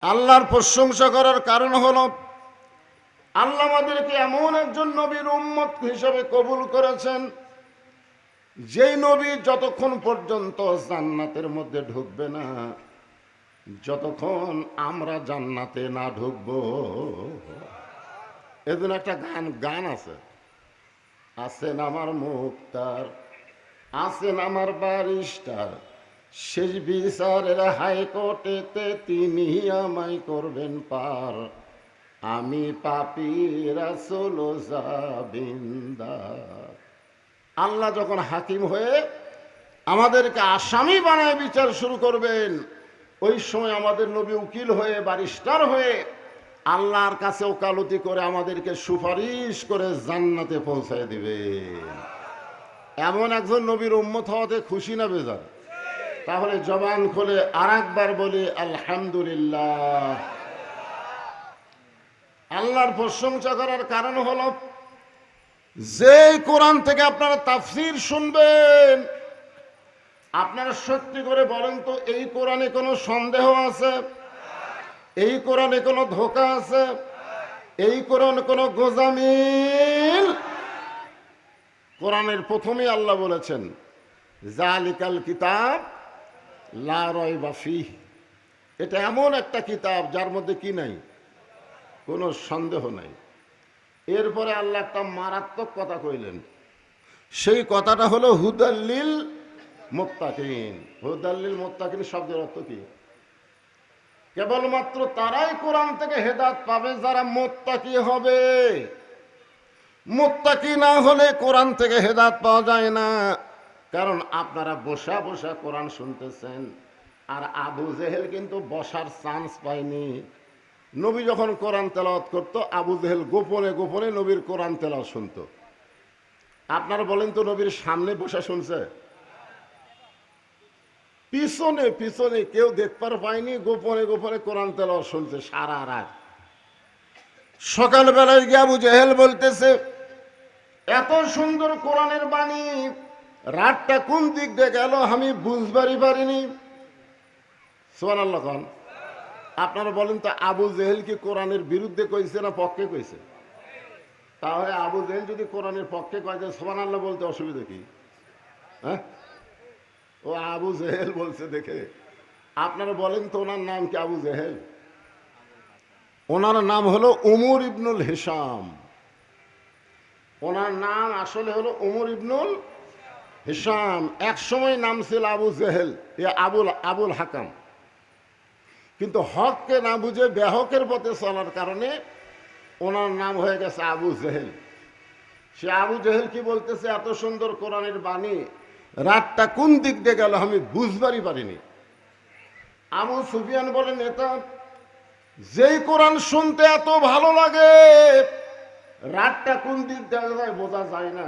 আল্লাহর প্রশংসা করার কারণ হলো আল্লাহ আমাদেরকে এমন একজন নবীর উম্মত হিসেবে কবুল করেছেন, যেই নবী যতক্ষণ পর্যন্ত জান্নাতের মধ্যে ঢুকবে না, যতক্ষণ আমরা জান্নাতে না ঢুকবো। এজন্য একটা গান আছে, আছেন আমার মুক্তার, আছেন আমার ব্যারিস্টার, শেষ বিচারের হাইকোর্টেতে তিনি আমায় করবেন পার, আমি পাপী রাসূল জাবিন্দার। আল্লাহ যখন হাকিম হয়ে আমাদেরকে আসামি বানায় বিচার শুরু করবেন, ওই সময় আমাদের নবী উকিল হয়ে ব্যারিস্টার হয়ে আল্লাহর কাছে ওকালতি করে আমাদেরকে সুপারিশ করে জান্নাতে পৌঁছায় দিবেন। এমন একজন নবীর উম্মত হওয়াতে খুশি না বেজার? তাহলে জবান খুলে আরেকবার বলি আলহামদুলিল্লাহ। আল্লাহর প্রশংসা করার কারণ হলো, যে কোরআন থেকে আপনারা তাফসীর শুনবেন, আপনারা সত্যি করে বলেন তো, এই কোরআনে কোনো সন্দেহ আছে? এই কোরআনে কোনো ধোঁকা আছে? এই কোরআনে কোনো গোজামিল? কোরআনের প্রথমেই আল্লাহ বলেছেন, জালিকাল কিতাব লা রাইবা ফীহি, এটা এমন একটা কিতাব যার মধ্যে কি নাই, কোনো সন্দেহ নাই। এরপরে আল্লাহ একটা মারাত্মক কথা কইলেন, সেই কথাটা হলো হুদাল্লিল মুত্তাকিন। হুদাল্লিল মুত্তাকিন শব্দের অর্থ কি? কেবলমাত্র তারাই কোরআন থেকে হেদায়েত পাবে যারা মুত্তাকি হবে। মুত্তাকি না হলে কোরআন থেকে হেদায়েত পাওয়া যায় না। কারণ আপনারা বসা বসা কোরআন শুনতেছেন, আর আবু জেহেল কিন্তু বসার চান্স পায়নি। নবী যখন কোরআন তেলাওয়াত করত, আবু জেহেল গোপনে গোপনে নবীর কোরআন তেলাওয়াত শুনত। আপনারা বলেন তো, নবীর সামনে বসা শুনছে? পিছনে পিছনে কেউ দেখবার পায়নি, গোপনে গোপনে কোরআন তেলাওয়াত শুনছে সারা রাত। সকালবেলায় গিয়ে আবু জেহেল বলতেছে, এত সুন্দর কোরআনের বাণী, রাতটা কোন দিক দিয়ে গেল আমি বুঝবারই পারিনি। সুবহানাল্লাহ খান। আপনারা বলেন তো, আবু জেহেল কি কোরআনের বিরুদ্ধে কইছে না পক্ষে কইছে? তাহলে আবু জেহেল যদি কোরআনের পক্ষে কয়, সুবহানাল্লাহ বলতে অসুবিধা কি? হ্যাঁ, ও আবু জেহেল বলছে দেখে। আপনারা বলেন তো, ওনার নাম কি আবু জেহেল? ওনার নাম হলো উমর ইবনুল হিশাম। ওনার নাম আসলে হলো উমর ইবনুল হিশাম। এক সময় নাম ছিল আবু জেহেল, এ আবুল হাকাম। কিন্তু হককে না বুঝে বেহকের পথে চলার কারণে ওনার নাম হয়ে গেছে আবু জেহেল। সে আবু জেহেল কি বলতেছে, এত সুন্দর কোরআনের বাণী, রাতটা কোন দিক দিয়ে গেল আমি বুঝবারই পারিনি। আবু সুফিয়ান বলেন, এটা যেই কোরআন শুনতে এত ভালো লাগে, রাতটা কোন দিক দিয়ে যায় বোঝা যায় না,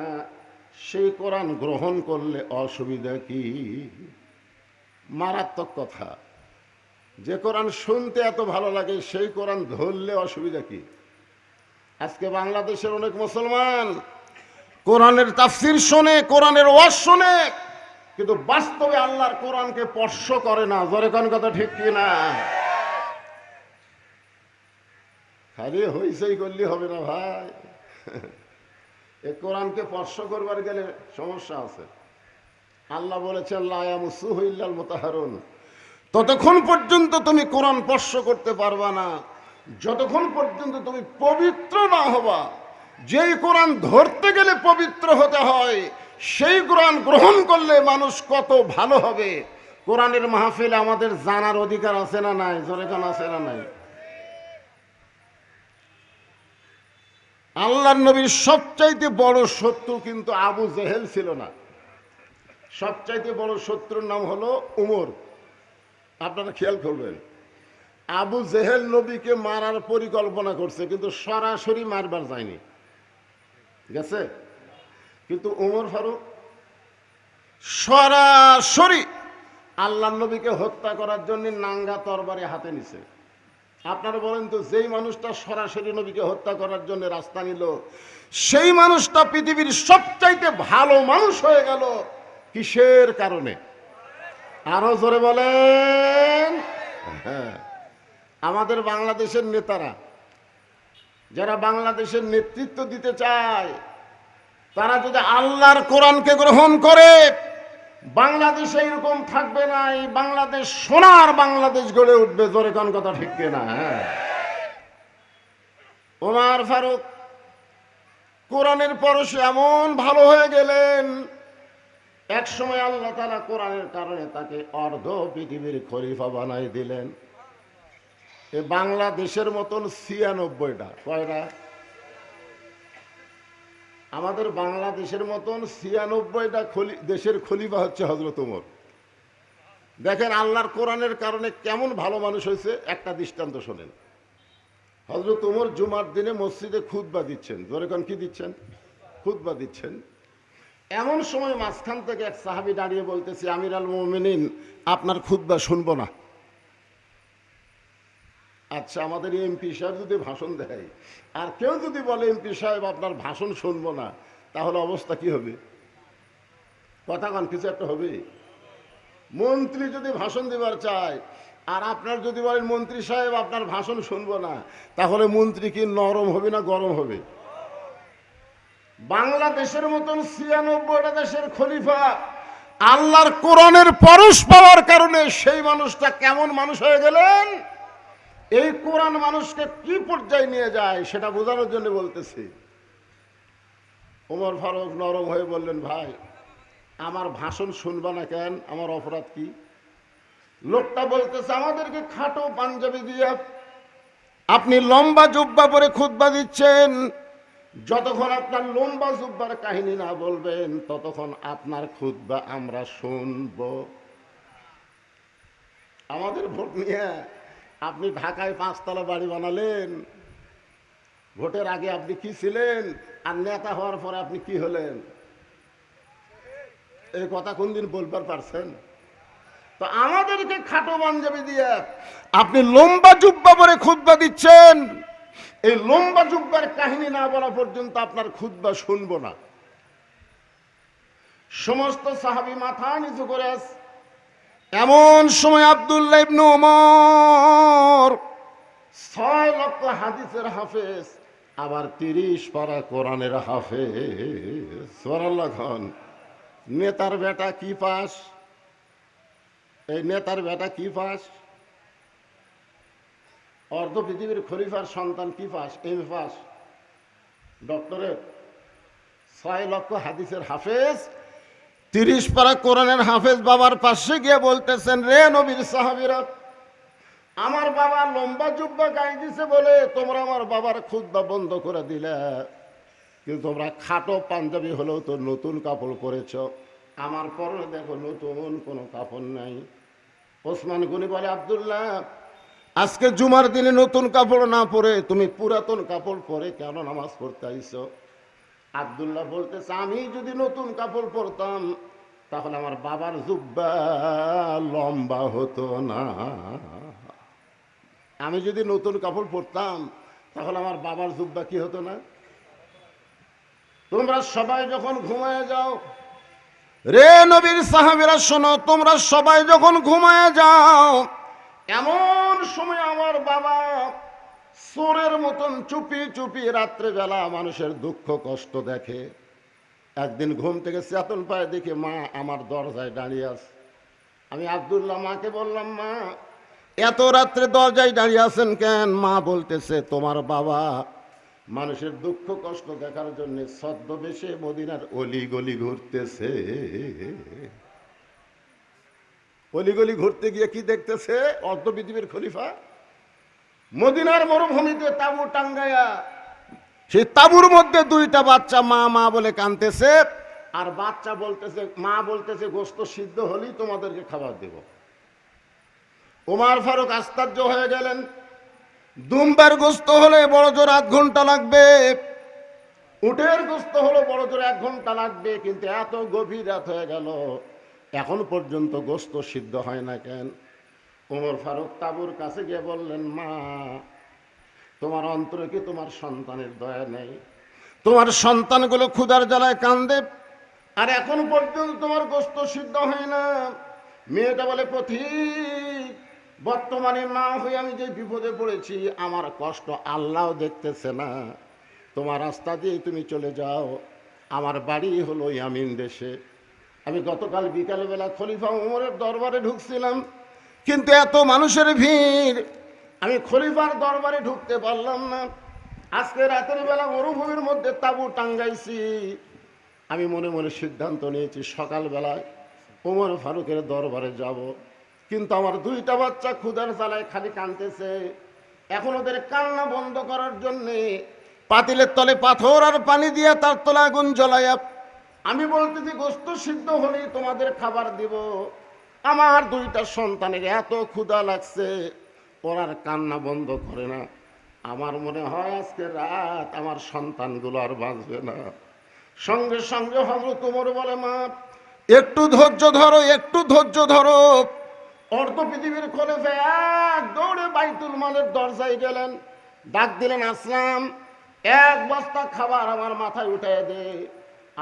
সেই কোরআন গ্রহণ করলে অসুবিধা কি? মারাত্মক কথা। যে কোরআন শুনতে এত ভালো লাগে, সেই কোরআন ধরলে অসুবিধা কি? আজকে বাংলাদেশের অনেক মুসলমান কোরআনের তাফসীর শোনে, কোরআনের ওয়াজ শোনে, কিন্তু বাস্তবে আল্লাহর কোরআনকে স্পর্শ করে না। জোরে কোন কথা ঠিক কি না? খালি হইচই করলে হবে না ভাই। এই কোরআনকে স্পর্শ করবার গেলে সমস্যা আছে। আল্লাহ বলেছেন, লা ইয়ামাসসুহু ইল্লাল মুতাহহারুন। ততক্ষণ পর্যন্ত তুমি কোরআন স্পর্শ করতে পারবা না যতক্ষণ পর্যন্ত তুমি পবিত্র না হবা। যেই কোরআন ধরতে গেলে পবিত্র হতে হয়, সেই কোরআন গ্রহণ করলে মানুষ কত ভালো হবে। কোরআনের মাহফিলে আমাদের জানার অধিকার আছে না নাই? জোরে কোন আছে না নাই? আল্লাহর নবীর সবচাইতে বড় শত্রু কিন্তু আবু জেহেল ছিল না। সবচাইতে বড় শত্রুর নাম হলো উমর। আপনারা খেয়াল করবেন, আবু জেহেল নবীকে মারার পরিকল্পনা করছে, কিন্তু সরাসরি মারবার যায়নি, ঠিক আছে? কিন্তু উমর ফারুক সরাসরি আল্লাহর নবীকে হত্যা করার জন্য নাঙ্গা তরবারি হাতে নিছে। আপনারা বলেন তো, যেই মানুষটা সরাসরি নবীকে হত্যা করার জন্য রাস্তা নিল, সেই মানুষটা পৃথিবীর সবচাইতে ভালো মানুষ হয়ে গেল কিসের কারণে? আরো জোরে বলেন। হ্যাঁ, আমাদের বাংলাদেশের নেতারা যারা বাংলাদেশের নেতৃত্ব দিতে চায়, তারা যদি আল্লাহর কোরআনকে গ্রহণ করে, বাংলাদেশে এরকম থাকবে না, এই বাংলাদেশ সোনার বাংলাদেশ গড়ে উঠবে। জোরে কোন কথা ঠিক কিনা? হ্যাঁ, ওমর ফারুক কোরআনের পরশে এমন ভালো হয়ে গেলেন, এক সময় আল্লাহ তাআলা কোরআনের কারণে তাকে অর্ধ পৃথিবীর খলিফা বানাই দিলেন। এই বাংলাদেশের মতন ৯৬টা, কয়টা? আমাদের বাংলাদেশের মতন ৯৬টা দেশের খলিফা হচ্ছে হযরত ওমর। দেখেন আল্লাহর কোরআনের কারণে কেমন ভালো মানুষ হয়েছে। একটা দৃষ্টান্ত শোনেন। হযরত ওমর জুমার দিনে মসজিদে খুতবা দিচ্ছেন। জোরে কোন কি দিচ্ছেন? খুতবা দিচ্ছেন। এমন সময় মাঝখান থেকে এক সাহাবী দাঁড়িয়ে বলতেছে, আমির আল মুমিনিন, আপনার খুতবা শুনবো না। আচ্ছা, আমাদের এমপি সাহেব যদি ভাষণ দেয় আর কেউ যদি বলে এমপি সাহেব আপনার ভাষণ শুনবো না, তাহলে অবস্থা কি হবে? কথা কন, কিছু একটা হবে। মন্ত্রী যদি ভাষণ দেবার চায় আর আপনার যদি বলেন মন্ত্রী সাহেব আপনার ভাষণ শুনবো না, তাহলে মন্ত্রী কি নরম হবে না গরম হবে? বাংলাদেশের মতন ৯৬টা দেশের খলিফা আল্লাহর কোরআনের পরশ পাওয়ার কারণে সেই মানুষটা কেমন মানুষ হয়ে গেলেন। এই কোরআন মানুষকে কি পর্যায়ে নিয়ে যায় সেটা বোঝানোর জন্য বলতেছি। ওমর ফারুক নরম হয়ে বললেন, ভাই আমার ভাষণ শুনবা না কেন? আমার অপরাধ কি? লোকটা বলতেছে, আমাদেরকে খাটো পাঞ্জাবি দিয়ে আপনি লম্বা জুব্বা পরে খুতবা দিচ্ছেন, যতক্ষণ আপনার লম্বা জুব্বার কাহিনী না বলবেন ততক্ষণ আপনার খুতবা আমরা শুনব। আমাদের ভোট নিয়ে আপনি ঢাকায় ৫ তলা বাড়ি বানালেন, ভোটের আগে আপনি কি ছিলেন আর নেতা হওয়ার পরে আপনি কি হলেন? এই কথা কোনদিন বলবার পারছেন? তো আমাদেরকে খাটো পাঞ্জাবি দিয়ে আপনি লম্বা জুব্বা পরে খুতবা দিচ্ছেন, এই লম্বা জুব্বার কাহিনী না বলা পর্যন্ত আপনার খুতবা শুনবো না। সমস্ত সাহাবী মাথা নিচু করে আছে। এমন সময় আব্দুল্লাহ ইবনে ওমর ৬ লক্ষ হাদিসের হাফেজ, আবার ৩০ পারা কোরআনের হাফেজ। সুবহানাল্লাহ খান। নেতার বেটা কি পাস? এই নেতার বেটা কি পাস? অর্ধ পৃথিবীর খলিফার সন্তান কি পাস? MA pass, doctorate. ৬ লক্ষ হাদিসের হাফেজ, ৩০ পারা কোরআনের হাফেজ বাবার পাশে গিয়ে বলতেছেন, রে নবীর সাহাবীরা, আমার বাবা লম্বা জুব্বা গায়ে দিছে বলে তোমরা আমার বাবার খুতবা বন্ধ করে দিলে, কিন্তু তোমরা খাটো পাঞ্জাবি হলেও তো নতুন কাপড় পরেছ, আমার পরনে দেখো নতুন কোনো কাপড় নাই। ওসমান গনি বলে, আব্দুল্লাহ আজকে জুমার দিনে নতুন কাপড় না পরে তুমি পুরাতন কাপড় পরে কেন নামাজ পড়তে আইছো? আব্দুল্লাহ বলতেছে, আমি যদি নতুন কাপড় পরতাম তাহলে আমার বাবার জুব্বা লম্বা হতো না। আমি যদি নতুন কাপড় পরতাম তাহলে আমার বাবার জুব্বা কি হতো না? তোমরা সবাই যখন ঘুমায় যাও, রে নবীর সাহাবীরা শোনো, তোমরা সবাই যখন ঘুমায় যাও, এমন সময় আমার বাবা চোরের মতন চুপি চুপি রাত্রেবেলা মানুষের দুঃখ কষ্ট দেখে। একদিন ঘুম থেকে চেতন পায়, দেখে মা আমার দরজায় দাঁড়িয়ে আছে। আমি আব্দুল্লাহ মাকে বললাম, মা এত রাত্রে দরজায় দাঁড়িয়ে আছেন কেন? মা বলতেছে, তোমার বাবা মানুষের দুঃখ কষ্ট দেখার জন্য ছদ্মবেশে মদিনার অলিগলি ঘুরতেছে। অলিগলি ঘুরতে গিয়ে কি দেখতেছে? অর্ধ পৃথিবীর খলিফা মদিনার মরুভূমিতে তাঁবু টাঙ্গাইয়া, সেই তাঁবুর মধ্যে 2টা বাচ্চা মা মা বলে কাঁদতেছে, আর বাচ্চা বলতেছে, মা বলতেছে, গোশত সিদ্ধ হলেই তোমাদেরকে খাবার দেব। ওমর ফারুক আশ্চর্য হয়ে গেলেন। দুম্বার গোশত হলে বড় জোর 8 ঘন্টা লাগবে, উটের গোশত হলে বড় জোর 1 ঘন্টা লাগবে, কিন্তু এত গভীর রাত হয়ে গেল এখন পর্যন্ত গোশত সিদ্ধ হয় না কেন? ওমর ফারুক তাঁবুর কাছে গিয়ে বললেন, মা তোমার অন্তরে কি তোমার সন্তানের দয়া নেই? তোমার সন্তানগুলো ক্ষুধার জ্বালায় কান্দে, আর এখন পর্যন্ত তোমার গোশত সিদ্ধ হয় না। মেয়েটা বলে, পথিক বর্তমানে মা হয়ে আমি যে বিপদে পড়েছি, আমার কষ্ট আল্লাহও দেখতেছে না, তোমার রাস্তা দিয়ে তুমি চলে যাও। আমার বাড়ি হলো ইয়ামিন দেশে। আমি গতকাল বিকালবেলা খলিফা ওমরের দরবারে ঢুকছিলাম, কিন্তু এত মানুষের ভিড়, আমি খলিফার দরবারে ঢুকতে পারলাম না। আজকে রাতের বেলা মরুভূমির মধ্যে তাঁবু টাঙ্গাইছি। আমি মনে মনে সিদ্ধান্ত নিয়েছি সকালবেলায় ওমর ফারুকের দরবারে যাব, কিন্তু আমার দুইটা বাচ্চা ক্ষুধার জ্বালায় খালি কাঁদতেছে। এখন ওদের কান্না বন্ধ করার জন্যে পাতিলের তলে পাথর আর পানি দিয়ে তার তলে আগুন জ্বলাইয়া আমি বলতেছি গোস্ত সিদ্ধ হলেই তোমাদের খাবার দিব। আমার দুইটা সন্তানের এত ক্ষুধা লাগছে, ওরার কান্না বন্ধ করে না। আমার মনে হয় আজকে রাত আমার সন্তানগুলো আর বাঁচবে না। সঙ্গে সঙ্গে হযরত ওমর বলে, মা একটু ধৈর্য ধরো, একটু ধৈর্য ধরো। অর্ধ পৃথিবীর খলিফা এক দৌড়ে বাইতুল মালের দরজায় গেলেন, ডাক দিলেন, আসলাম এক বস্তা খাবার আমার মাথায় উঠায় দে।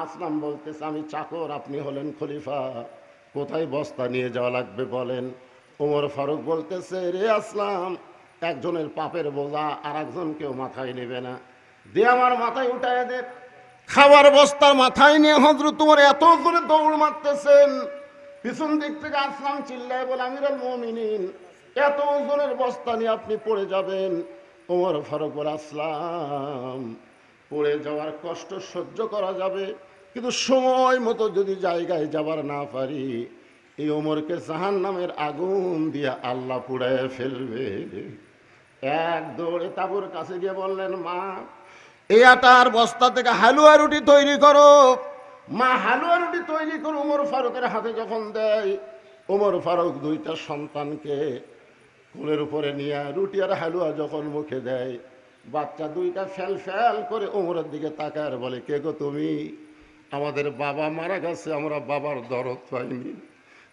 আসলাম বলতেছে, আমি চাকর, আপনি হলেন খলিফা, কোথায় বস্তা নিয়ে যাওয়া লাগবে বলেন। ওমর ফারুক বলতেছে, রে আসলাম, একজনের পাপের বোঝা আর একজনকেও মাথায় নেবে না, দিয়ে আমার মাথায় উঠায় দে। খাবার বস্তা মাথায় নিয়ে হযরত ওমর এত জোরে দৌড় মারতেছেন, পিছন দিক থেকে আসলাম চিল্লায় বলে, আমিরুল মুমিনিন, এত ওজনের বস্তা নিয়ে আপনি পড়ে যাবেন। ওমর ফারুক বলে, আসলাম, পড়ে যাওয়ার কষ্ট সহ্য করা যাবে, কিন্তু সময় মতো যদি জায়গায় যাবার না পারি, এই ওমরকে জাহান্নামের আগুন দিয়ে আল্লাহ পুড়ায় ফেলবে। এক দৌড়ে তাঁবুর কাছে গিয়ে বললেন, মা এই আটার বস্তা থেকে হালুয়া রুটি তৈরি করো। মা হালুয়া রুটি তৈরি করে ওমর ফারুকের হাতে যখন দেয়, ওমর ফারুক দুইটা সন্তানকে কোলের উপরে নিয়ে রুটি আর হালুয়া যখন মুখে দেয়, বাচ্চা দুইটা ফেল ফেল করে ওমরের দিকে তাকায় আর বলে, কে গো তুমি? আমাদের বাবা মারা গেছে, আমরা বাবার দরদ পাইনি,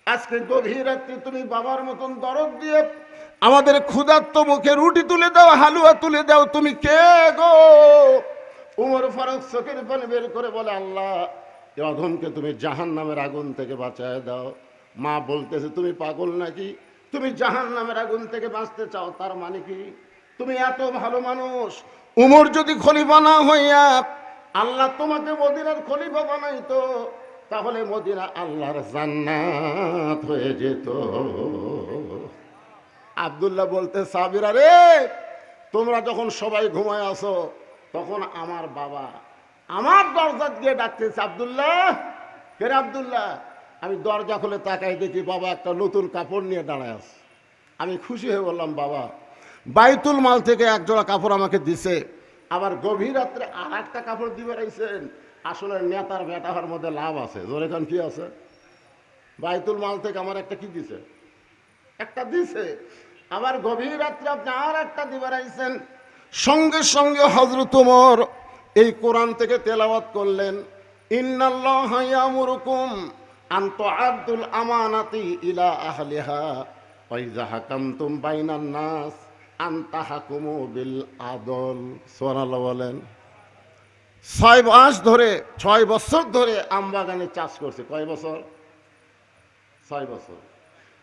আজকে গভীর রাত্রি তুমি বাবার মতন দরদ দিয়ে আমাদের ক্ষুধার্ত মুখে রুটি তুলে দাও, হালুয়া তুলে দাও, তুমি কে গো? ওমর ফারুক চোখের পানি বের করে বলে, আল্লাহ, এ অধমকে তুমি জাহান্নামের আগুন থেকে বাঁচায় দাও। মা বলতেছে, তুমি পাগল নাকি? তুমি জাহান্নামের আগুন থেকে বাঁচতে চাও, তার মানে কি? তুমি এত ভালো মানুষ, উমর যদি খলিফা না হইয়া আল্লাহ তোমাকে মদিনার খলিফা বানাইতো, তাহলে মদিনা আল্লাহর জান্নাত হয়ে যেত। আব্দুল্লাহ বলতে, সাবিরা রে, তোমরা যখন সবাই ঘুমায় আসো, তখন আমার বাবা আমার দরজা দিয়ে ডাকতেছে, আব্দুল্লাহ, কে রে আব্দুল্লাহ? আমি দরজা খুলে তাকাই, দেখি বাবা একটা নতুন কাপড় নিয়ে দাঁড়ায় আছে। আমি খুশি হয়ে বললাম, বাবা বাইতুল মাল থেকে এক জোড়া কাপড় আমাকে দিছে, আবার গভীর রাত্রে আর একটা কাপড় দিবে রাইছেন। আসলে নেতার বেটা হওয়ার মধ্যে লাভ আছে, জোরে কান কি আছে? বাইতুল মাল থেকে আমার একটা কি দিছে? একটা দিছে, আবার গভীর রাত্রে আপনি আর একটা দিবে রাইছেন। সঙ্গে সঙ্গে হযরত ওমর এই কোরআন থেকে তেলাওয়াত করলেন, ইন্নাল্লাহা ইয়ামুরুকুম আন তুআদ্দুল আমানাতি ইলা আহলিহা ওয়া ইযা হাকামতুম বাইনান নাস আন তাহকুমু বিল আদল। সুবহানাল্লাহ বলেন। 6 বছর ধরে আম বাগানে চাষ করছে। কয় বছর? 6 বছর।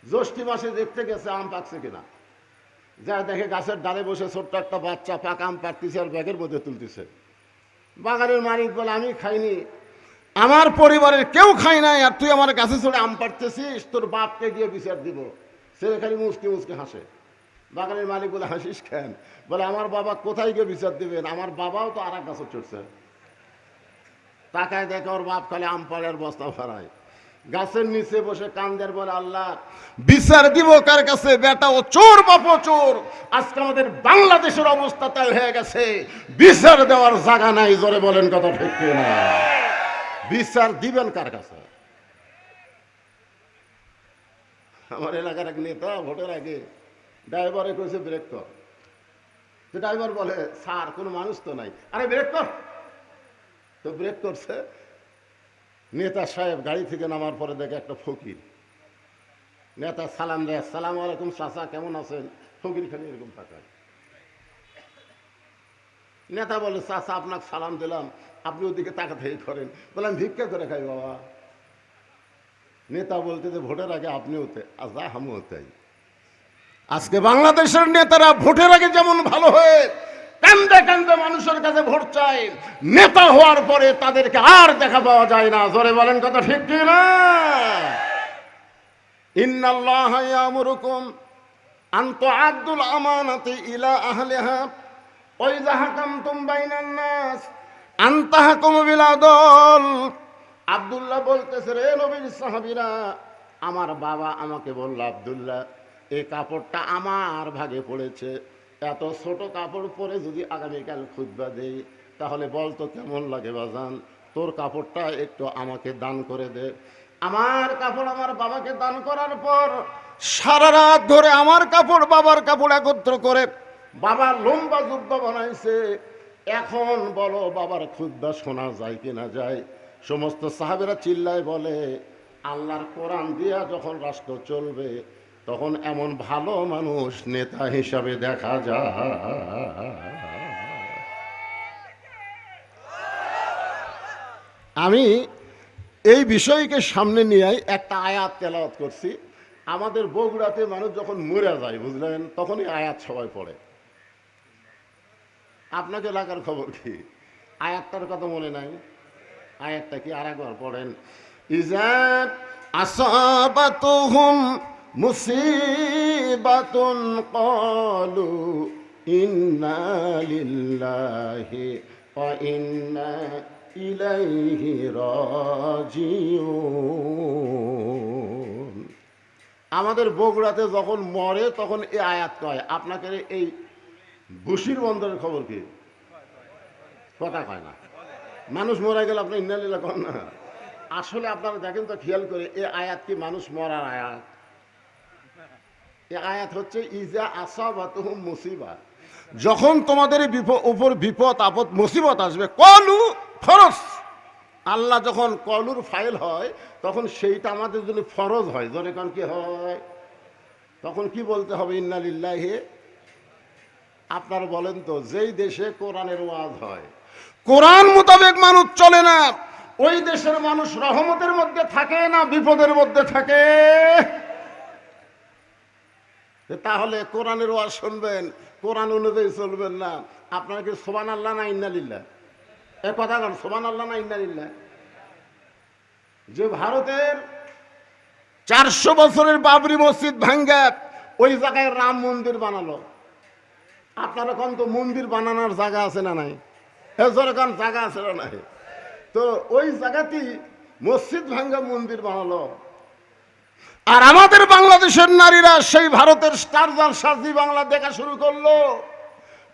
জ্যৈষ্ঠ মাসে দেখতে গেছে আম পাকছে কিনা, যা দেখে গাছের ডালে বসে ছোট্ট একটা বাচ্চা পাকা আম পাড়তেছে আর ব্যাগের মধ্যে তুলতেছে। বাগানের মালিক বলে, আমি খাইনি, আমার পরিবারের কেউ খাই নাই, আর তুই আমার গাছে চড়ে আম পাড়তেছিস, তোর বাপকে গিয়ে বিচার দিব। সে খালি মুসকে মুসকে হাসে। বাগানের মালিক বলে, হাসিস কেন? বলে, আমার বাবা কোথায় গিয়ে বিচার দিবেন, আমার বাবাও তো আর এক গাছে চড়ছে। তাকায় দেখে ওর বাপ খালি আম পাড়ার বস্তা ভরায়, গাছের নিচে বসে কান্দের, বলে, আল্লাহ বিচার দিব কার কাছে? বেটা ও চোর, বাপও চোর। আজকে আমাদের বাংলাদেশের অবস্থা তাই হয়ে গেছে, বিচার দেওয়ার জায়গা নাই। জোরে বলেন, কথা ঠিক না? বিচার দিবেন কার কাছে? আমার এলাকার এক নেতা ভোটের আগে ড্রাইভারে কইছে ব্রেক কর। ড্রাইভার বলে, স্যার কোনো মানুষ তো নাই। আরে ব্রেক কর। তো ব্রেক করছে। নেতা সাহেব গাড়ি থেকে নামার পরে দেখে একটা ফকির। নেতা সালাম দেয়, আসসালামু আলাইকুম চাচা, কেমন আছেন? ফকির খালি এরকম তাকায়। নেতা বলে, চাচা আপনাকে সালাম দিলাম, আপনি ওদিকে তাকাতেই করেন। বললাম, ভিক্ষা করে খাই বাবা। নেতা বলতে যে ভোটের আগে আপনি হতে, যা আমি হতে। আজকে বাংলাদেশের নেতারা ভোটের আগে যেমন ভালো হয়ে কান্দে কান্দে মানুষের কাছে ভোট চায়, নেতা হওয়ার পরে তাদেরকে আর দেখা পাওয়া যায় না। জোরে বলেন কথা ঠিক কি না? ইন্নাল্লাহা ইয়ামুরুকুম আন তুআদ্দুল আমানাতি ইলা আহলিহা ওয়া ইযা হাকামতুম বাইনান নাস আন তাহকুমু বিল আদল। আব্দুল্লাহ বলতেছে, রে নবীর সাহাবীরা, আমার বাবা আমাকে বলল, আব্দুল্লাহ, এই কাপড়টা আমার ভাগে পড়েছে, এত ছোট কাপড় পরে যদি আগামীকাল খুতবা দেই তাহলে বল তো কেমন লাগে বাজান, তোর কাপড়টা একটু আমাকে দান করে দে। আমার কাপড় আমার বাবাকে দান করার পর সারা রাত ধরে আমার কাপড় বাবার কাপড় একত্র করে বাবা লম্বা জুব্বা বানাইছে। এখন বলো বাবার খুতবা শোনা যায় কিনা যায়? সমস্ত সাহাবেরা চিল্লায় বলে, আল্লাহর কোরআন দিয়া যখন রাষ্ট্র চলবে তখন এমন ভালো মানুষ নেতা হিসাবে দেখা যায়। আমি এই বিষয়কে সামনে নিয়ে একটা আয়াত তেলাওয়াত করছি। আমাদের বগুড়াতে মানুষ যখন মরে যায়, বুঝলেন, তখন এই আয়াত সবাই পড়ে। আপনাকে এলাকার খবর কি? আয়াতটার কথা মনে নাই? আয়াতটা কি আর একবার পড়েন। ইজা আসাবাতুহুম মুসিবাতুন ক্বালু ইন্না লিল্লাহি ওয়া ইন্না ইলাইহি রাজিউন। আমাদের বগুড়াতে যখন মরে তখন এই আয়াত কয়। আপনাকে এই বসির বন্দরের খবর কি? কথা কয় না। মানুষ মরা গেলে আপনি ইন্না লিল্লাহ কন না। আসলে আপনারা দেখেন তো, খেয়াল করে, এই আয়াত কি মানুষ মরার আয়াত? এই আয়াত হচ্ছে ইজা আসাবাতুহুম মুসিবা, যখন তোমাদের উপর বিপদ আপদ মুসিবত আসবে, কলু ফরজ। আল্লাহ যখন কলুর ফাইল হয় তখন সেইটা আমাদের জন্য ফরজ হয়। ধরে কারণ কি হয়? তখন কি বলতে হবে? ইন্না লিল্লাহি। আপনারা বলেন তো, যেই দেশে কোরআনের ওয়াজ হয়, কোরআন মোতাবেক মানুষ চলে না, ওই দেশের মানুষ রহমতের মধ্যে থাকে না বিপদের মধ্যে থাকে? তাহলে কোরআনের ওয়াজ শুনবেন, কোরআন অনুযায়ী চলবেন না, আপনারা কি সুবহানাল্লাহ না ইন্নালিল্লাহ? এ কথা বলেন, সুবহানাল্লাহ না ইন্নালিল্লাহ? যে ভারতের 400 বছরের বাবরি মসজিদ ভাঙ্গা ওই জায়গায় রাম মন্দির বানালো, আপনারা কোন তো মন্দির বানানোর জায়গা আছে না নাই? এরকম জায়গা আছে না নাই? তো ওই জায়গাতেই মসজিদ ভাঙ্গা মন্দির বানালো। আর আমাদের বাংলাদেশের নারীরা সেই ভারতের স্টার জলসা জি বাংলা দেখা শুরু করলো।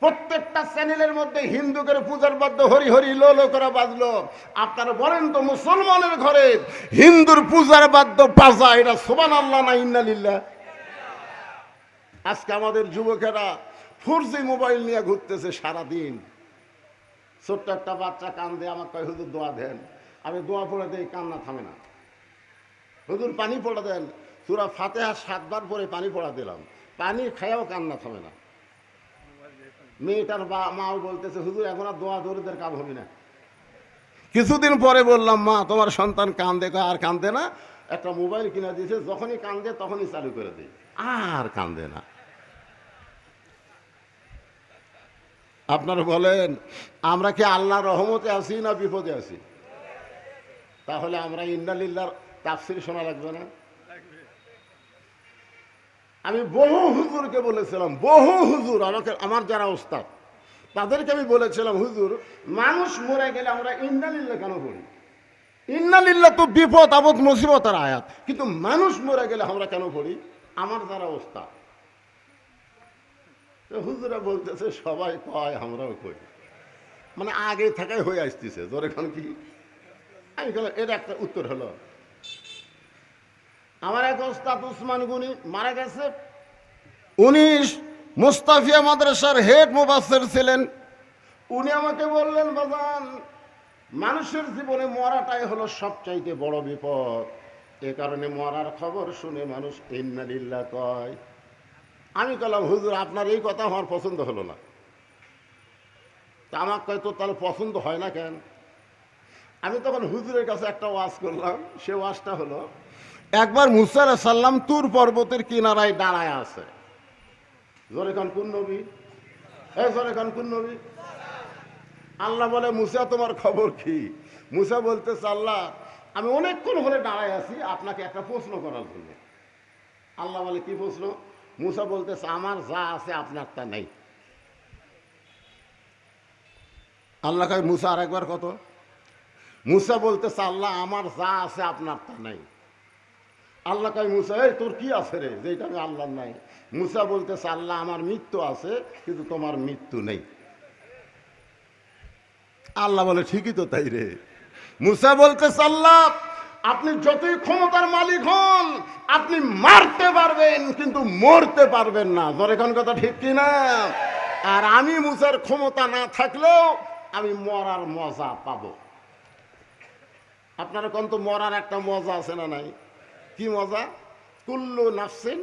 প্রত্যেকটা চ্যানেলের মধ্যে হিন্দুদের পূজার বাদ্য হরি হরি লো লো করে বাজলো। আপনারা বলেন তো, মুসলমানের ঘরে হিন্দুর পূজার বাদ্য বাজা, এটা সুবহানাল্লাহ না ইন্নালিল্লাহ? আজকে আমাদের যুবকেরা 4G মোবাইল নিয়ে ঘুরতেছে সারাদিন। ছোট্ট একটা বাচ্চা কান্দে, আমার কয় হুজুর দোয়া দেন। আমি দোয়া পড়ে দেই, কান্না থামে না। হুজুর পানি পড়া দেন, সূরা ফাতিহা 7 বার পরে পানি পড়া দিলাম, পানি খায়াও কান্না থামে না। মেয়েটার মাও বলতেছে, হুজুর এখন আর দোয়া দরিদের কাম হবে না। কিছুদিন পরে বললাম, মা তোমার সন্তান কান্দে, আর কান্দে না, একটা মোবাইল কিনে দিয়েছে, যখনই কান্দে তখনই চালু করে দিই, আর কান্দে না। আপনারা বলেন, আমরা কি আল্লাহর রহমতে আছি না বিপদে আছি? তাহলে আমরা ইন্না লিল্লাহর তাফসীর শোনা লাগবে না? আমি বহু হুজুরকে বলেছিলাম, বহু হুজুর, আমার যারা ওস্তাদ তাদেরকে আমি বলেছিলাম, হুজুর মানুষ মরে গেলে আমরা ইন্না লিল্লাহ কেন পড়ি? ইন্না লিল্লাহ তো বিপদ আপদ মুসিবতের আয়াত, কিন্তু মানুষ মরে গেলে আমরা কেন পড়ি? আমার যারা ওস্তাদ, হুজুরা বলতেছে সবাই কয়, আমরাও কই, মানে আগে থাকাই হয়ে আসতেছে। ধরে এখন কি আমি বললাম, এর একটা উত্তর হলো, আমার এক ওস্তাদ উসমান গনি মারা গেছে। উনি মুস্তাফিয়া মাদ্রাসার হেড মুফাসসির ছিলেন। উনি আমাকে বললেন, বাজান, মানুষের জীবনে মরাটাই হলো সবচাইতে বড় বিপদ, এ কারণে মরার খবর শুনে মানুষ ইন্না লিল্লাহ কয়। আমি বললাম, হুজুর আপনার এই কথা আমার পছন্দ হলো না। তা আমার কয়, তো তাহলে পছন্দ হয় না কেন? আমি তখন হুজুরের কাছে একটা ওয়াজ করলাম। সে ওয়াজটা হলো, একবার মুসা আলাইহিস সালাম তুর পর্বতের কিনারায় দাঁড়ায় আছে। জোরে খান কোন নবী? জোরে খান কোন নবী? আল্লাহ বলে মুসা তোমার খবর কি? মুসা বলতেছে আল্লাহ আমি অনেকক্ষণ হলে দাঁড়ায় আছি আপনাকে একটা প্রশ্ন করার জন্য। আল্লাহ বলে কি প্রশ্ন? মুসা বলতেছে আমার যা আছে আপনার তা নেই। আল্লাহ কয় মুসা আর একবার কত? মুসা বলতেছে আল্লাহ আমার যা আছে আপনার তা নাই। আল্লাহ কয় মুসা এই তোর কি আছে রে যেটা আমি আল্লাহর নাই? মুসা বলতেছে আল্লাহ আমার মৃত্যু আছে কিন্তু তোমার মৃত্যু নেই। আল্লাহ বলে ঠিকই তো তাই রে। মুসা বলতেছে আল্লাহ আপনি যতই ক্ষমতার মালিক হন আপনি মারতে পারবেন কিন্তু মরতে পারবেন না। ধরে কোন কথা ঠিক কিনা? আর আমি মুসার ক্ষমতা না থাকলেও আমি মরার মজা পাবো। আপনারা কোন তো মরার একটা মজা আছে না নাই? কি মজা? কুল্লু নাফসিন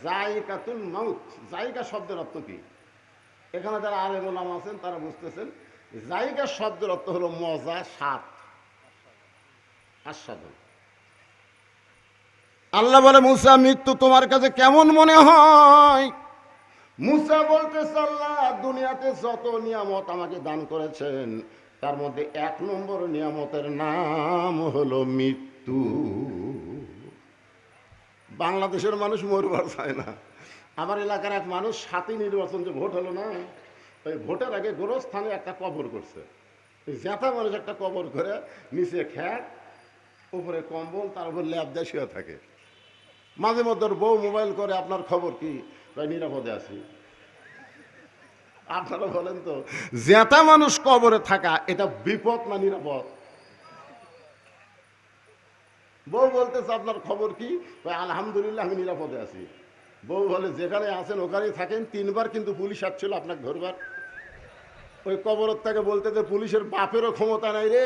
যায়িকাতুল মাউত। যায়িকা শব্দের অর্থ কি? এখানে যারা আলেম ওলামা আছেন তারা বুঝতেছেন যায়িকা শব্দের অর্থ হলো মজা, স্বাদ, আস্বাদন। আল্লাহ বলে মুসা মৃত্যু তোমার কাছে কেমন মনে হয়? মুসা বলতেছে আল্লাহ দুনিয়াতে যত নিয়ামত আমাকে দান করেছেন তার মধ্যে 1 নম্বর নিয়ামতের নাম হলো মৃত্যু। বাংলাদেশের মানুষ মরবার চায় না। আমার এলাকার এক মানুষ 7ই নির্বাচন যে ভোট হলো না, ওই ভোটের আগে গোরস্থানে একটা কবর করছে। জ্যাঠা মানুষ একটা কবর করে নিচে খ্যাট উপরে কম্বল তার উপর ল্যাব দিয়ে শুয়ে থাকে। মাঝে মধ্যে বউ মোবাইল করে আপনার খবর কি? নিরাপদে আছি। আপনারা বলেন তো জ্যাঠা মানুষ কবরে থাকা এটা বিপদ না নিরাপদ? বউ বলতেছে আপনার খবর কি? আলহামদুলিল্লাহ আমি নিরাপদে আছি। বউ বলে যেখানে আছেন ওখানেই থাকেন, 3বার কিন্তু পুলিশ আসছিল আপনাকে ধরবার। ওই কবরের থেকে বলতেছে পুলিশের বাপেরও ক্ষমতা নাই রে,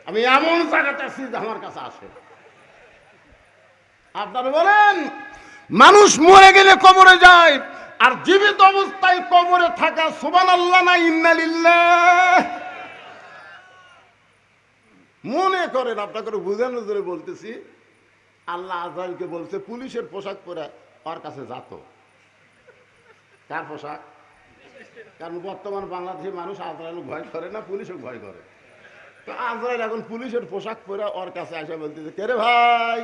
আমি এমন জায়গাতে আছি আমার কাছে আসে। আপনারা বলেন মানুষ মরে গেলে কবরে যায় আর জীবিত অবস্থায় কবরে থাকা সুবহানাল্লাহ না ইন্না লিল্লাহ। মনে করেন আপনাকে বুঝানোর জন্য বলতেছি, আল্লাহ আজরাইলকে বলছে পুলিশের পোশাক পরে ওর কাছে যাতো। কার পোশাক? কারণ বর্তমান বাংলাদেশের মানুষ আজরাইল ভয় করে না, পুলিশও ভয় করে। তো আজরাইল এখন পুলিশের পোশাক পরে ওর কাছে আসে বলতেছে কে রে ভাই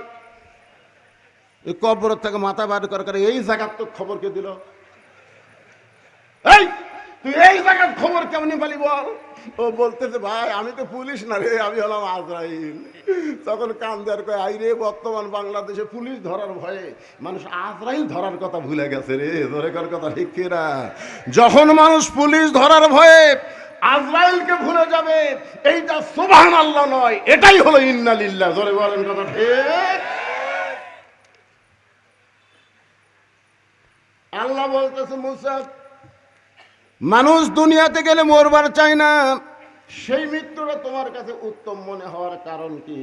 এই কবরের থেকে মাথা বার করে এই জায়গার তো খবর কে দিল? এই তুই এই জায়গার খবর কেমনি পালি বল? ও বলতেছে ভাই আমি তো পুলিশ না রে, আমি হলাম আজরাইল। তখন কান্দার কয় আই রে বর্তমান বাংলাদেশে পুলিশ ধরার ভয়ে মানুষ আজরাইল ধরার কথা ভুলে গেছে রে। ধরে কার কথা ঠিক কিনা? যখন মানুষ পুলিশ ধরার ভয়ে আজরাইলকে ভুলে যাবে এইটা সুবহানাল্লাহ নয়, এটাই হলো ইন্না লিল্লাহ। ধরে বলেন কথা ঠিক? আল্লাহ বলতেছে মুসা মানুষ দুনিয়াতে গেলে মরবার চায় না, সেই মৃত্যুটা তোমার কাছে উত্তম মনে হওয়ার কারণ কি?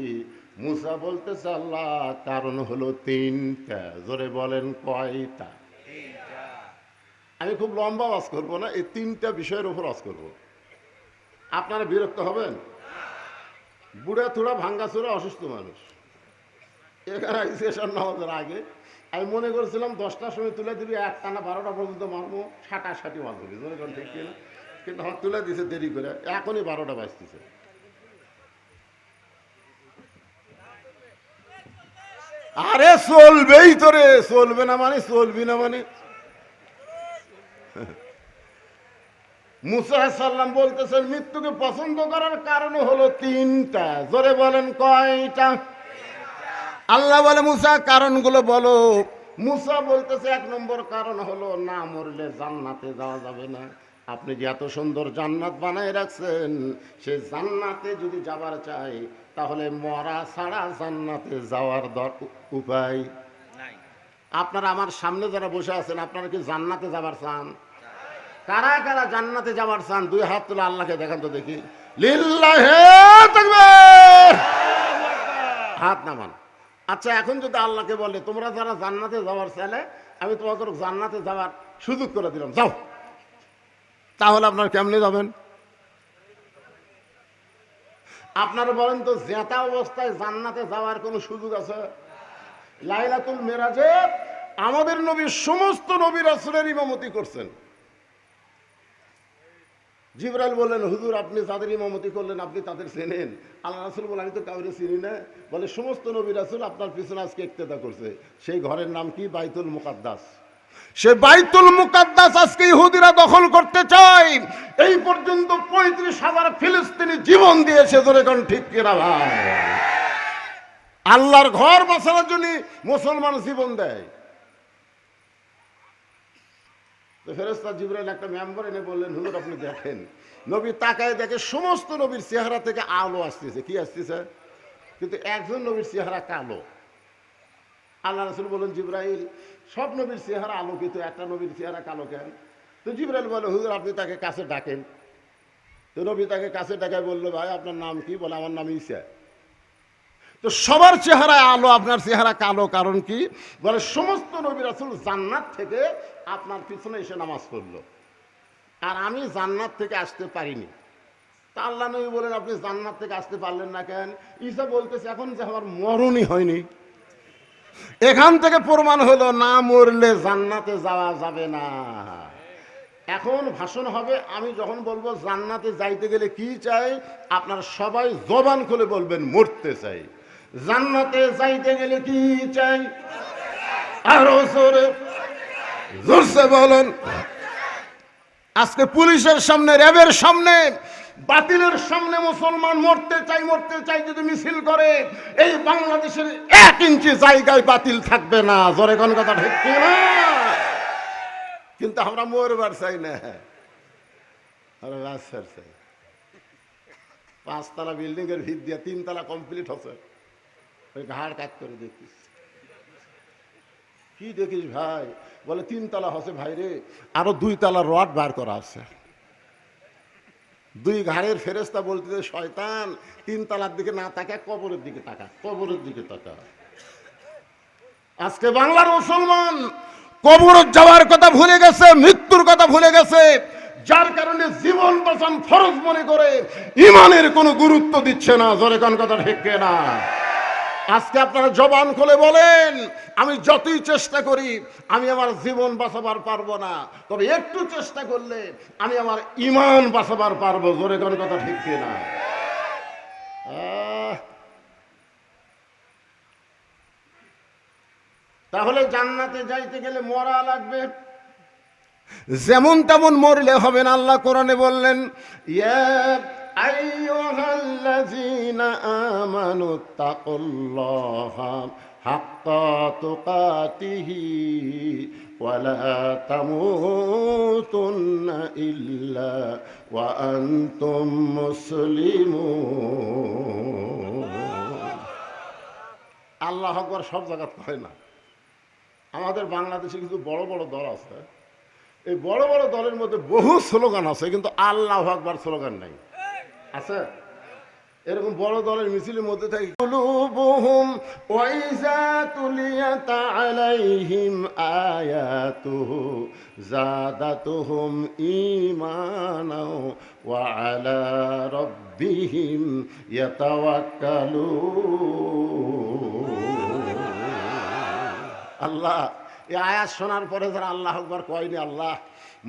মুসা বলতেছে আল্লাহ কারণ হলো 3টা। জোরে বলেন কয়টা? আমি খুব লম্বা ওয়াজ করবো না, এই 3টা বিষয়ের উপর ওয়াজ করবো। আপনারা বিরক্ত হবেন? বুড়া থুড়া ভাঙ্গাচুরা অসুস্থ মানুষ এখানে শেষের নামাজের আগে আমি মনে করেছিলাম 10টার সময় তুলে দিবি, 1টানা 12টা পর্যন্ত মারবো, 60 মাছ ধরি। ঠিক কিনা? কিন্তু আমার তুলে দিছে দেরি করে, এখনই 12টা বাজতেছে। আরে চলবেই তো রে, চলবে না মানে চলবি না মানে? মুসা সাল্লাম বলতেছেন মৃত্যুকে পছন্দ করার কারণ হলো 3টা। জোরে বলেন কয়টা? আল্লাহ বলে মুসা কারণগুলো বলো। মুসা বলতেছে 1 নম্বর কারণ হলো না মরলে জান্নাতে যাওয়া যাবে না। আপনি যে এত সুন্দর জান্নাত বানায় রাখছেন, সেই জান্নাতে যদি যাবার চাই তাহলে মরা ছাড়া জান্নাতে যাওয়ার উপায় নাই। আপনারা আমার সামনে যারা বসে আছেন আপনারা কি জান্নাতে যাবার চান? কারা কারা জান্নাতে যাবার চান? 2 হাত তুলে আল্লাহকে দেখান তো দেখি। লিল্লাহি তাকবীর। হাত নামান। আচ্ছা এখন যদি আল্লাহকে বলে তোমরা যারা জান্নাতে যাওয়ার চাইলে আমি তোমাদের জান্নাতে যাওয়ার সুযোগ করে দিলাম, যাও, তাহলে আপনারা কেমনে যাবেন? আপনারা বলেন তো জেতা অবস্থায় জান্নাতে যাওয়ার কোনো সুযোগ আছে? লাইলাতুল মেরাজে আমাদের নবী সমস্ত নবী রাসূলের ইমামতি করছেন। জিবরাইল বললেন, হুজুর আপনি যাদের ইমামতি করলেন আপনি তাদের চেনেন? আল্লাহ রাসূল বলেন, আমি তো কাউরে চিনি না। বলে, সমস্ত নবী রাসূল আপনার পিছনে আজকে ইক্তেদা করছে। সেই ঘরের নাম কি? বাইতুল মুকাদ্দাস। সে বাইতুল মুকাদ্দাস আজকে ইহুদিরা দখল করতে চায়। এই পর্যন্ত 35,000 ফিলিস্তিনি জীবন দিয়েছে। ধরে কোন ঠিক কিনা ভাই? আল্লাহর ঘর বাঁচানোর জন্য মুসলমান জীবন দেয়। তো ফেরেশতা জিবরাইল একটা মেম্বার এনে বললেন, হুজুর আপনি দেখেন। নবী তাকায় দেখে সমস্ত নবীর চেহারা থেকে আলো আসতেছে। কি আসতেছে? কিন্তু একজন নবীর চেহারা কালো। আল্লাহ রাসূল বলেন, জিবরাইল সব নবীর চেহারা আলোকিত, একটা নবীর চেহারা কালো কেন? তো জিবরাইল বলে, হুজুর আপনি তাকে কাছে ডাকেন। তো নবী তাকে কাছে ডাকায় বললো, ভাই আপনার নাম কি? বলে, আমার নাম ঈসা। তো সবার চেহারায় আলো, আপনার চেহারা কালো, কারণ কি? বলে, সমস্ত নবী রাসূল জান্নাত থেকে আপনার পিছনে এসে নামাজ পড়লো, আর আমি জান্নাত থেকে আসতে পারিনি। তা আল্লাহ নবী বলেন, আপনি জান্নাত থেকে আসতে পারলেন না কেন? ঈসা বলতেছে, এখন যে আমার মরণই হয়নি। এখান থেকে প্রমাণ হলো না মরলে জান্নাতে যাওয়া যাবে না। এখন ভাষণ হবে, আমি যখন বলবো জান্নাতে যাইতে গেলে কি চাই, আপনারা সবাই জবান খুলে বলবেন মরতে চাই। জান্নাতে যাইতে গেলে কি চাই? আরো জোরে জোরসে বলেন। আজকে পুলিশের সামনে, র্যাবের সামনে, বাতিলের সামনে মুসলমান মরতে চাই যদি মিছিল করে, এই বাংলাদেশের 1 ইঞ্চি জায়গায় বাতিল থাকবে না। জোরে কোন কথা ঠিক না? কিন্তু আমরা মরবার চাই না, আমরা রাস্তার চাই। 5 তলা বিল্ডিং এর ভিত দিয়ে 3 তলা কমপ্লিট হচ্ছে, ওই ঘাড় কাজ করে দেখিস। কি দেখিস ভাই? বলে 3 তলা হচ্ছে। ভাই রে, আরো 2 তলা রড বার করা আছে। 2 ঘাড়ের ফেরেশতা বলতেছে, শয়তান 3 তলার দিকে না তাকা, কবরের দিকে তাকা, কবরের দিকে তাকা। আজকে বাংলার মুসলমান কবর যাওয়ার কথা ভুলে গেছে, মৃত্যুর কথা ভুলে গেছে, যার কারণে জীবন বাঁচান ফরজ মনে করে ইমানের কোনো গুরুত্ব দিচ্ছে না। জোরে কোন কথা ঠিক না? আজকে আপনারা জবান খুলে বলেন, আমি যতই চেষ্টা করি আমি আমার জীবন বাঁচাবার পারবো না, তবে একটু চেষ্টা করলে আমি আমার ঈমান বাঁচাবার পারবো। জোরে কোন কথা ঠিক না? তাহলে জান্নাতে যাইতে গেলে মরা লাগবে। যেমন তেমন মরলে হবে না। আল্লাহ কোরআনে বললেন, ইয়া আইয়ুহাল্লাযীনা আমানুত্তাকুল্লাহা হাক্কা তুকাতিহি ওয়া লা তামুতুন্না ইল্লা ওয়া আনতুম মুসলিমুন। আল্লাহু আকবার সব জায়গায় হয় না। আমাদের বাংলাদেশে কিছু বড় বড় দল আছে, এই বড় বড় দলের মধ্যে বহু স্লোগান আছে, কিন্তু আল্লাহু আকবার স্লোগান নাই। আছে এরকম বড় দলের মিছিলের মধ্যে থাকে, কুলুবুহুম ওয়া ইযা তুলিয়াত আলাইহিম আয়াতুহু যাদাতুহুম ঈমানাও ওয়া আলা রাব্বিহিম ইয়াতাওয়াক্কালুন। আল্লাহ এই আয়াত শোনার পরে যারা আল্লাহু আকবার কয়নি, আল্লাহ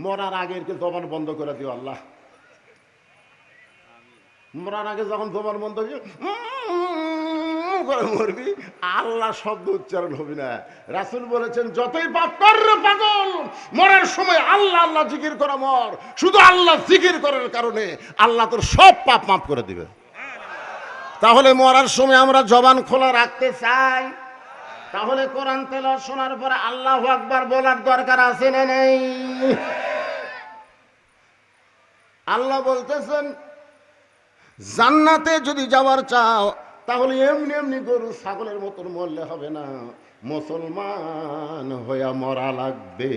মরার আগে জবান বন্ধ করে দিও। আল্লাহ মরার আগে যখন জবান বন্ধ করে মরবি, আল্লাহ শব্দ উচ্চারণ হবে না। রাসূল বলেছেন, যতই পাপ কর পাগল, মরার সময় আল্লাহ আল্লাহ জিকির করা মর। শুধু আল্লাহ জিকির করার কারণে আল্লাহ তোর সব পাপ মাফ করে দিবে। তাহলে মরার সময় আমরা জবান খোলা রাখতে চাই, তাহলে কোরআন তেলাওয়াত শোনার পরে আল্লাহু আকবার বলার দরকার আছে না নেই? আল্লাহ বলতেছেন, জান্নাতে যদি যাওয়ার চাও তাহলে এমনি এমনি গরু ছাগলের মতন মরলে হবে না, মুসলমান হইয়া মরা লাগবে।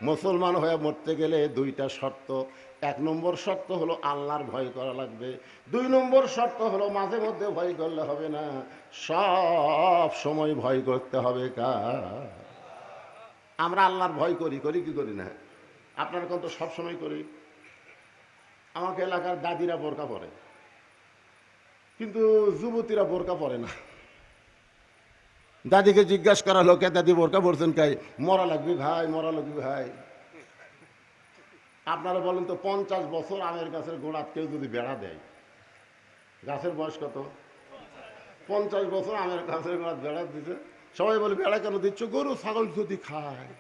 মুসলমান হয়ে মরতে গেলে 2টা শর্ত। 1 নম্বর শর্ত হলো আল্লাহর ভয় করা লাগবে। 2 নম্বর শর্ত হলো মাঝে মধ্যে ভয় করলে হবে না, সব সময় ভয় করতে হবে কার? আমরা আল্লাহর ভয় করি কি করি না? আপনারা কোন তো সব সময় করি। আমাকে এলাকার দাদিরা বোরকা পরে, কিন্তু যুবতীরা বোরকা পরে না। দাদিকে জিজ্ঞাসা করা লোকে, দাদি বোরকা পড়ছেন কাই? মরা লাগবে ভাই, মরা লাগবে ভাই। আপনারা বলেন তো 50 বছর আমের গাছের গোড়াত কেউ যদি বেড়া দেয়, গাছের বয়স কত? 50 বছর আমের গাছের গোড়াত বেড়া দিতে, সবাই বলে বেড়া কেন দিচ্ছ? গরু ছাগল যদি খায়।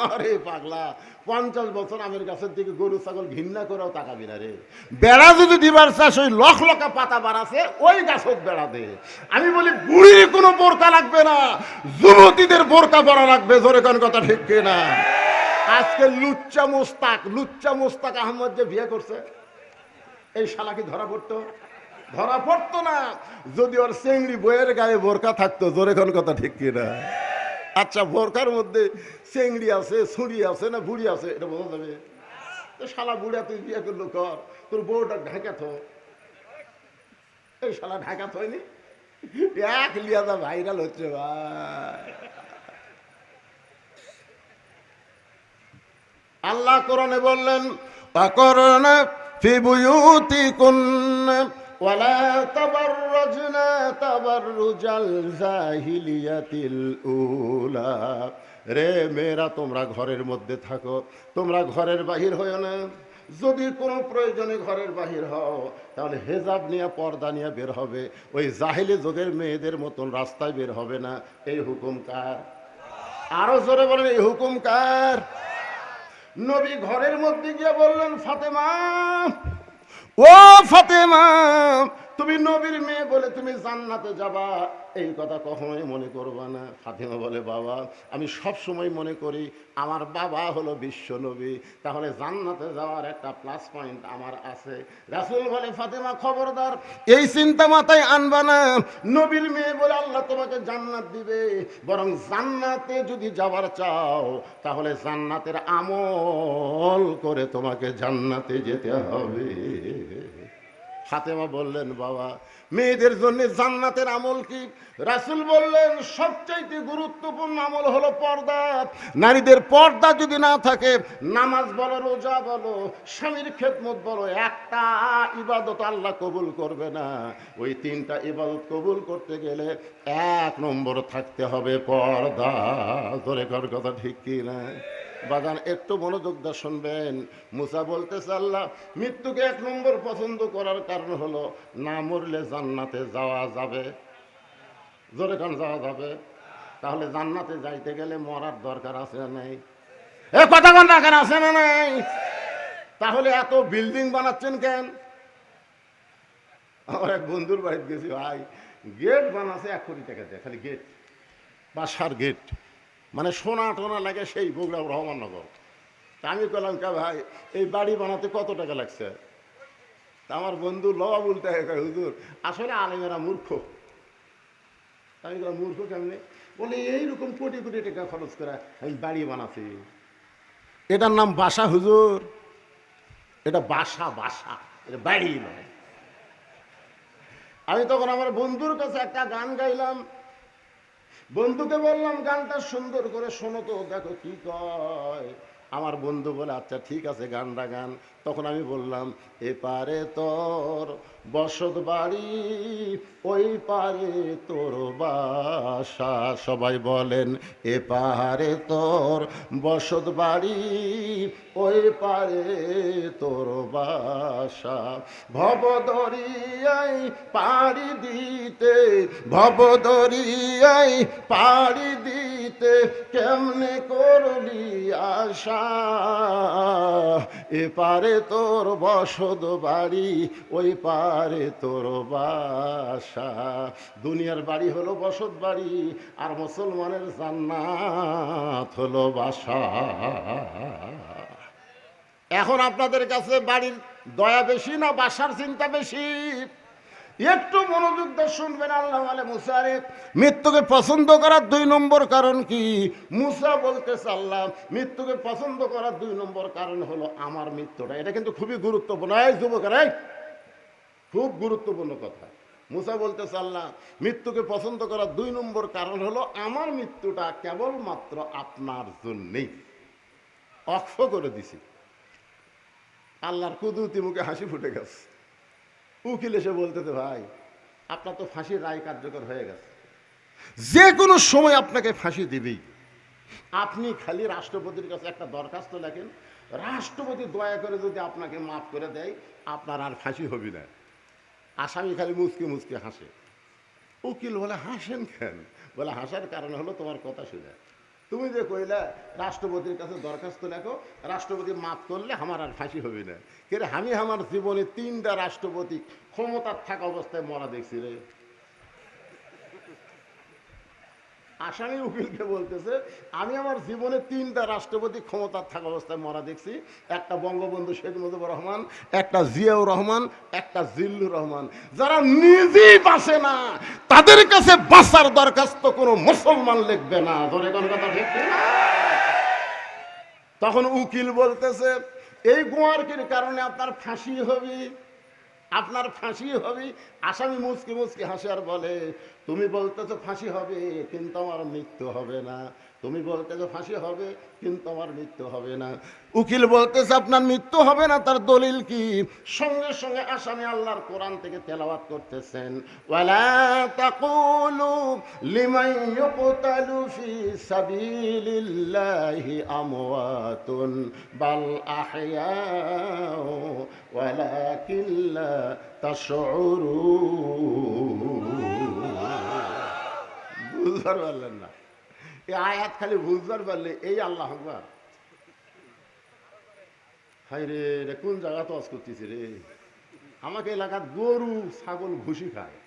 আরে পাগলা, 50 বছর আমের গাছের দিকে গরু ছাগল ঘৃণা করেও তাকাবি না রে। বেড়া যদি দিবার চাষ, ওই লখ লকা পাতা বাড়াছে ওই গাছত বেড়া দে। আমি বলি বুড়ির কোনো বোরকা লাগবে না, যুবতীদের বোরকা পরা লাগবে। জোরে কোন কথা ঠিক কিনা? আজকে লুচ্চা মোস্তাক আহমদ যে বিয়ে করছে, এই শালা কি ধরা পড়তো? ধরা পড়তো না যদি ওর চেংড়ি বইয়ের গায়ে বোরকা থাকতো। জোরে কোন কথা ঠিক কিনা? আচ্ছা, বোরকার মধ্যে চেংড়ি আছে, ছুরি আছে না বুড়ি আছে, এটা বোঝা যাবে? তো শালা বুড়া তুই বিয়ে করলো কর, তোর বউটা ঢাকা থো। এই শালা ঢাকা থয়নি, এক লিয়াদা ভাইরাল হচ্ছে ভাই। আল্লাহ কোরআনে বললেন, তাকরনা ফি বুয়ুতিকুন্না ওয়ালা তাবাররাজনা তাবাররুজাল জাহিলিয়াতিল উলা। রে মেয়েরা, তোমরা ঘরের মধ্যে থাকো, তোমরা ঘরের বাহির হইও না। যদি কোনো প্রয়োজনে ঘরের বাহির হও, তাহলে হেজাব নিয়ে, পর্দা নিয়ে বের হবে। ওই জাহিলি যুগের মেয়েদের মতন রাস্তায় বের হবে না। এই হুকুম কার? আরো জোরে বলেন, এই হুকুম কার? নবী ঘরের মধ্যে গিয়ে বললেন, ফাতেমা, ও ফাতেমা, তুমি নবীর মেয়ে বলে তুমি জান্নাতে যাবা, এই কথা কখনোই মনে করবা না। ফাতেমা বলে, বাবা, আমি সব সময় মনে করি আমার বাবা হলো বিশ্ব নবী, তাহলে জান্নাতে যাওয়ার একটা প্লাস পয়েন্ট আমার আছে। রাসূল বলে, ফাতেমা খবরদার, এই চিন্তা মাথায় আনবা না। নবীর মেয়ে বলে আল্লাহ তোমাকে জান্নাত দিবে, বরং জান্নাতে যদি যাওয়ার চাও, তাহলে জান্নাতের আমল করে তোমাকে জান্নাতে যেতে হবে। ফাতেমা বললেন, বাবা, মেয়েদের জন্য জান্নাতের আমল কি? রাসূল বললেন, সবচাইতে গুরুত্বপূর্ণ আমল হলো পর্দা। নারীদের পর্দা যদি না থাকে, নামাজ বলো, রোজা বলো, স্বামীর খেদমত বলো, একটা ইবাদত আল্লাহ কবুল করবে না। ওই 3টা ইবাদত কবুল করতে গেলে 1 নম্বর থাকতে হবে পর্দা। ধরে কর কথা ঠিক কি না? বাগান একটু মনোযোগ দিয়ে শুনবেন। মুসা বলতেছে, আল্লাহ মৃত্যুকে 1 নম্বর পছন্দ করার কারণ হলো, না মরলে জান্নাতে যাওয়া যাবে। জোরে কান যাওয়া যাবে। তাহলে জান্নাতে যাইতে গেলে মরার দরকার আছে না নাই? এ কথা কোন দরকার আছে না নাই? তাহলে এত বিল্ডিং বানাচ্ছেন কেন? আমার এক বন্ধুর বাড়িতে গেছি, ভাই, গেট বানাচ্ছে 1 কোটি টাকা দিয়ে, খালি গেট, বাসার গেট, মানে সোনা টোনা লাগে সেই বগুড়া রহমাননগর। তা আমি বললাম, কা ভাই, এই বাড়ি বানাতে কত টাকা লাগছে? তা আমার বন্ধু লওয়া বলতে, হুজুর আসলে আলেমেরা মূর্খ। আমি বললাম, মূর্খ কেমনি? বলে, এইরকম কোটি কোটি টাকা খরচ করে আমি বাড়ি বানাচ্ছি। এটার নাম বাসা হুজুর, এটা বাসা, বাসা, এটা বাড়ি নয়। আমি তখন আমার বন্ধুর কাছে একটা গান গাইলাম, বন্ধুকে বললাম, গানটা সুন্দর করে শোনো তো, দেখো কি কয়। আমার বন্ধু বলে, আচ্ছা ঠিক আছে, গানটা গান। তখন আমি বললাম, এপারে তোর বসত বাড়ি, ওই পারে তোর বাসা। সবাই বলেন, এপারে তোর বসত বাড়ি, ওই পারে তোর বাসা। ভবদরিয়ায় পাড়ি দিতে, ভবদরিয়ায় পাড়ি দিতে, কেমনে করলি আশা। এপারে তোর বসত বাড়ি, ওই পারে তোর বাসা। দুনিয়ার বাড়ি হলো বসত বাড়ি, আর মুসলমানের জান্নাত হলো বাসা। এখন আপনাদের কাছে বাড়ির দয়া বেশি না বাসার চিন্তা বেশি? একটু মনোযোগ দিয়ে শুনবেন। আল্লাহ বলে, মুসা রে, মৃত্যুকে পছন্দ করার 2 নম্বর কারণ কি? মুসা বলতেছে, আল্লাহ মৃত্যুকে পছন্দ করার 2 নম্বর কারণ হলো আমার মৃত্যুটা। এটা কিন্তু খুবই গুরুত্বপূর্ণ। এই যুবকেরা, খুব গুরুত্বপূর্ণ কথা। মুসা বলতেছে, আল্লাহ মৃত্যুকে পছন্দ করার 2 নম্বর কারণ হলো আমার মৃত্যুটা কেবলমাত্র আপনার জন্যেই। অক্ষ করে দিছি। আল্লাহর কুদরতি মুখে হাসি ফুটে গেছে। উকিল এসে বলতেছে, ভাই আপনার তো ফাঁসির রায় কার্যকর হয়ে গেছে। যে কোনো সময় আপনাকে ফাঁসি দিবেই। আপনি খালি রাষ্ট্রপতির কাছে একটা দরখাস্ত লেখেন, রাষ্ট্রপতি দয়া করে যদি আপনাকে মাফ করে দেয়, আপনার আর ফাঁসি হবে না। আসামি খালি মুচকি মুচকি হাসে। উকিল বলে হাসেন কেন? বলে হাসার কারণ হলো তোমার কথা শুনে। তুমি যে কইলা রাষ্ট্রপতির কাছে দরখাস্ত লেখো, রাষ্ট্রপতি মাফ করলে আমার আর ফাঁসি হবে না। কিন্তু আমি আমার জীবনে 3টা রাষ্ট্রপতি ক্ষমতার থাকা অবস্থায় মরা দেখছি রে। আসামি উকিলকে বলতেছে আমি আমার জীবনে 3টা রাষ্ট্রপতি ক্ষমতার থাকা অবস্থায় মরা দেখছি। একটা বঙ্গবন্ধু শেখ মুজিবুর রহমান, একটা জিয়াউর রহমান, একটা জিল্লুর রহমান। যারা নিজেই বাঁচে না তাদের কাছে বাঁচার দরখাস্ত কোনো মুসলমান লিখবে না। ধরে কোন কথা ঠিক না? তখন উকিল বলতেছে এই গোয়ারকির কারণে আপনার ফাঁসি হবে, আপনার ফাঁসি হবে। আসামি মুচকি মুচকি হাসে আর বলে তুমি বলতেছো ফাঁসি হবে কিন্তু আমার মৃত্যু হবে না, তুমি বলতেছো ফাঁসি হবে কিন্তু আমার মৃত্যু হবে না। উকিল বলতেছে আপনার মৃত্যু হবে না, তার দলিল কি? সঙ্গে সঙ্গে আসামি আল্লাহর কোরআন থেকে তেলাওয়াত করতেছেন, ওয়ালা তাকুলু লিমান ইউকতালু ফি সাবিলিল্লাহি আমওয়াতুন বাল আহইয়াউ ওয়ালাকিন লা তাশউরুন। বুঝবার পারলেন না? এই আয়াত খালি বুঝবার পারলে এই আল্লাহ আকবার। হাই রে, কোন জায়গা তো আজ করতেছি রে। আমাকে এলাকার গরু ছাগল ঘুষি খায়।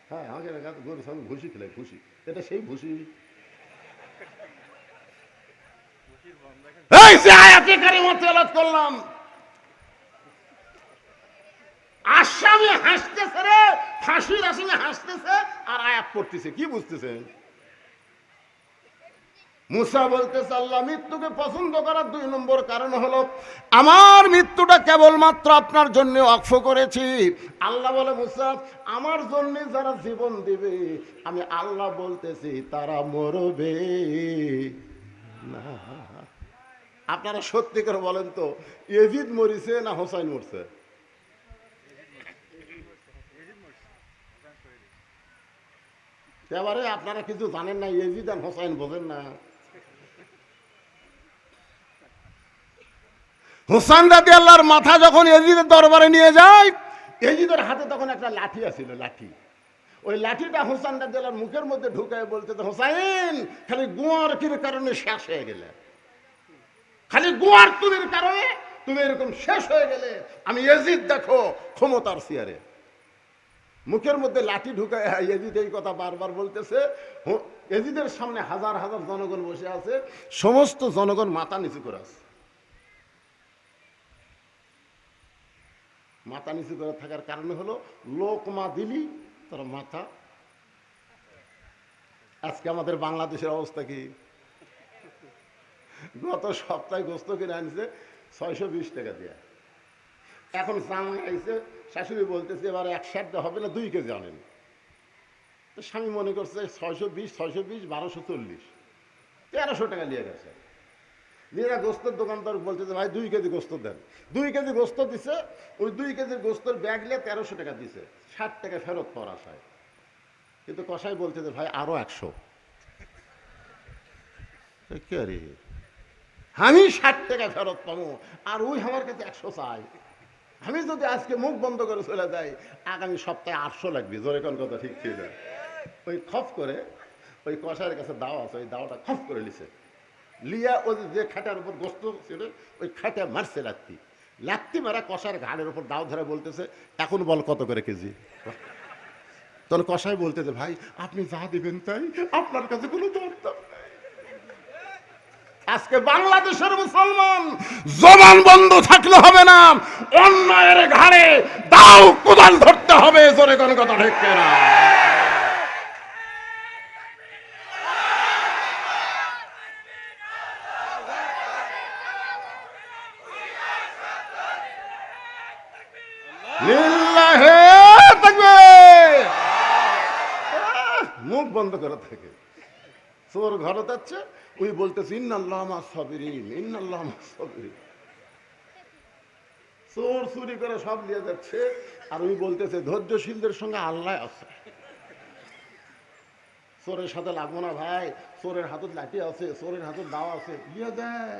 হ্যাঁ, আমাকে এলাকার গরু ছাগল ঘুষি খেলে, ঘুষি। এটা সেই ঘুষি। এই যে আয়াতে কারিমা তেলাওয়াত করলাম, আসামি হাসতেছে রে, ফাঁসির আসামি হাসতেছে আর আয়াত পড়তেছে। কি বুঝতেছেন? মুসা বলতেছে আল্লাহ মৃত্যুকে পছন্দ করার 2 নম্বর কারণ হলো আমার মৃত্যুটা কেবলমাত্র আপনার জন্য ওয়াকফ করেছি। আল্লাহ বলে মুসা আমার জন্য যারা জীবন দিবে আমি আল্লাহ বলতেছি তারা মরবে না। আপনারা সত্যি করে বলেন তো, ইয়াজিদ মরিছে না হোসাইন মরছে? এবারে আপনারা কিছু জানেন না, ইয়াজিদ আর হোসাইন বোঝেন না। হোসেন রাদিয়াল্লাহর মাথা যখন ইয়াজিদের দরবারে নিয়ে যায়, ইয়াজিদের হাতে তখন একটা লাঠি আছিল, লাঠি। ওই লাঠিটা হোসেন রাদিয়াল্লাহর মুখের মধ্যে ঢুকায় বলতে, হোসাইন খালি গোয়ারকির কারণে শেষ হয়ে গেলে, খালি গোয়ার তুলির কারণে তুমি এরকম শেষ হয়ে গেলে। আমি ইয়াজিদ দেখো ক্ষমতার চেয়ারে। মুখের মধ্যে লাঠি ঢুকায় ইয়াজিদ এই কথা বারবার বলতেছে। ইয়াজিদের সামনে হাজার হাজার জনগণ বসে আছে, সমস্ত জনগণ মাথা নিচু করে আছে। মাথা নিচু করে থাকার কারণে হলো লোকমা দিলি তার মাথা। আজকে আমাদের বাংলাদেশের অবস্থা কি? গত সপ্তাহে গোস্ত কিনে আনছে 620 টাকা দিয়ে। এখন জামাই আইছে, শাশুড়ি বলতেছে এবার 1 সের হবে না, 2 কেজি আনেন। তো স্বামী মনে করছে 620 1240 1300 টাকা নিয়ে গেছে। নিয়ে গোস্তের দোকানদার বলতেছে ভাই 2 কেজি গোস্ত দেন। 2 কেজি গোস্ত দিছে। ওই 2 কেজির গোস্তর ব্যাগ নিয়ে 1300 টাকা দিছে। 60 টাকা ফেরত পাওয়ার আশায়। কিন্তু কসাই বলতেছে ভাই আরো 100। কে রে, আমি 60 টাকা ফেরত পাবো আর ওই আমার কাছে 100 চাই। আমি যদি আজকে মুখ বন্ধ করে চলে যাই, আগামী সপ্তাহে 800 লাগবে। জোরে কোন কথা ঠিক ছিল? ওই খপ করে ওই কসাইয়ের কাছে দাও আছে, ওই দাওটা খপ করে লিছে। লিয়া ওই যে খাটার উপর গোস্ত ছিল ওই খাটা মারছে লাত্তি। লাত্তি মারা কষার ঘাড়ের উপর দাও ধরে বলতেছে এখন বল কত করে কেজি। তখন কষাই বলতেছে ভাই আপনি যা দিবেন তাই, আপনার কাছে কোনো দরদাম নেই। আজকে বাংলাদেশের মুসলমান জবান বন্ধ থাকলে হবে না, অন্যায়ের ঘাড়ে দাও কোদাল ধরতে হবে। জোরে কোন কথা ঠিক না? মুখ বন্ধ করে থাকে। চোর ঘরে যাচ্ছে, ওই বলতেছে ইন্নাল্লাহ মাস সাবিরিন, ইন্নাল্লাহ মাস সাবিরিন। চোর চুরি করে সব নিয়ে যাচ্ছে আর ওই বলতেছে ধৈর্যশীলদের সঙ্গে আল্লাহ আছে। চোরের সাথে লাগবো না ভাই, চোরের হাতত লাঠি আছে, চোরের হাতত দাও আছে, দিয়ে দেয়।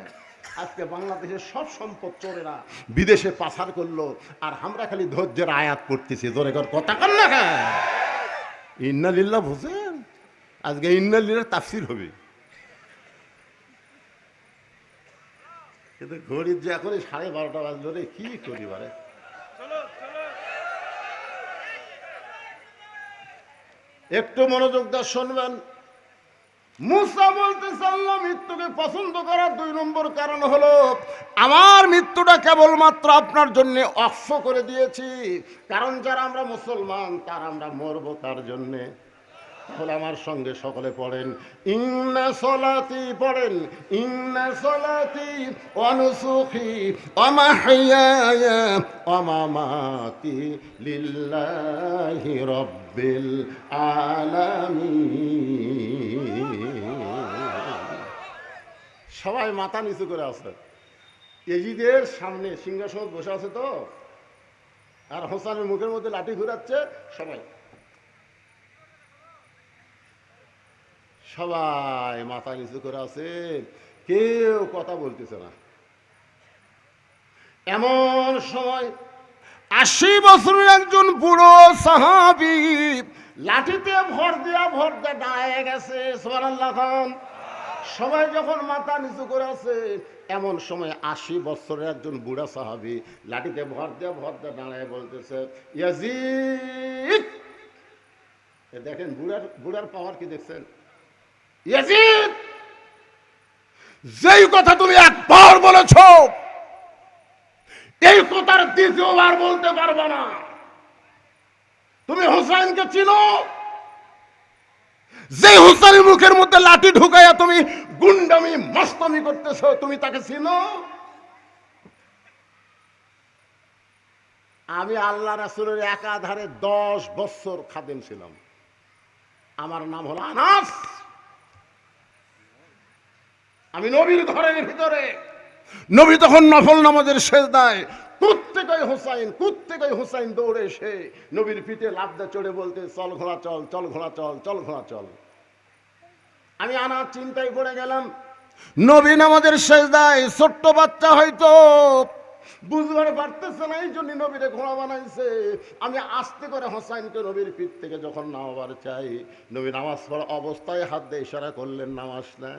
আজকে বাংলাদেশের সব সম্পদ চোরেরা বিদেশে পাচার করলো, আর আমরা খালি ধৈর্যের আয়াত করতেছি। জোরে কথা কর না, ইন্না লিল্লাহ বুঝেন, আজকে ইন্না লিল্লাহ তাফসীর হবে। কিন্তু ঘড়ির যে এখন 12:30 বাজলো রে, কি করি বারে। একটু মনোযোগ দিয়ে শুনবেন। মুসা বলতেছে আল্লাহ মৃত্যুকে পছন্দ করার 2 নম্বর কারণ হলো আমার মৃত্যুটা কেবলমাত্র আপনার জন্য অক্ষ করে দিয়েছি। কারণ যারা আমরা মুসলমান তারা আমরা মরবো তার জন্যে। তাহলে আমার সঙ্গে সকলে পড়েন ইন্না সলাতি, পড়েন ইন্না সলাতি ওয়া নুসুকি ওয়া মাহইয়ায়া ওয়া মামাতি লিল্লাহি রাব্বিল আলামিন। সবাই মাথা নিচু করে আছে। এজিদের সামনে সিংহাসন বসে আছে তো, আর হোসেনের মুখের মধ্যে লাঠি ঘুরাচ্ছে। সবাই সবাই মাথা নিচু করে আছে, কেউ কথা বলতেছে না। এমন সময় 80 বছরের একজন বুড়ো সাহাবী লাঠিতে ভর দিয়া দাঁড়ায় গেছে। সুবহানাল্লাহ খান। সবাই যখন মাথা নিচু করে আছে, এমন সময় 80 বছরের একজন বুড়া সাহাবী লাঠিতে ভর দিয়া দাঁড়ায় বলতেছে ইয়াজিদ। দেখেন বুড়ার পাওয়ার কি দেখছেন? ইয়াজিদ, যেই কথা তুমি একবার বলেছ এই কথার দ্বিতীয়বার বলতে পারবে না। তুমি হোসেনকে চিনো? যে হোসেনের মুখের মধ্যে লাঠি ঢুকাইয়া তুমি গুন্ডামি মাস্তামি করতেছ, তুমি তাকে চিনো? আমি আল্লাহ রাসূলের একাধারে 10 বছর খাদেম ছিলাম। আমার নাম হলো আনাস। আমি নবীর ঘরের ভিতরে, নবী তখন নফল নামাজের সেজদায়, কুত্তে হুসাইন দৌড়ে এসে নবীর পিঠে লাফদা চড়ে বলতে চল ঘোড়া চল, চল ঘোড়া চল, চল ঘোড়া চল। আমি আনার চিন্তায় পড়ে গেলাম। নবী নামাজের সেজদায়, ছোট্ট বাচ্চা হয়তো বুঝবার পারতেছে না, এই জন্য নবীরে ঘোড়া বানাইছে। আমি আস্তে করে হোসাইনকে নবীর পিঠ থেকে যখন নামাবার চাই, নবী নামাজ পড়া অবস্থায় হাত দিয়ে ইশারা করলেন নামাজ না।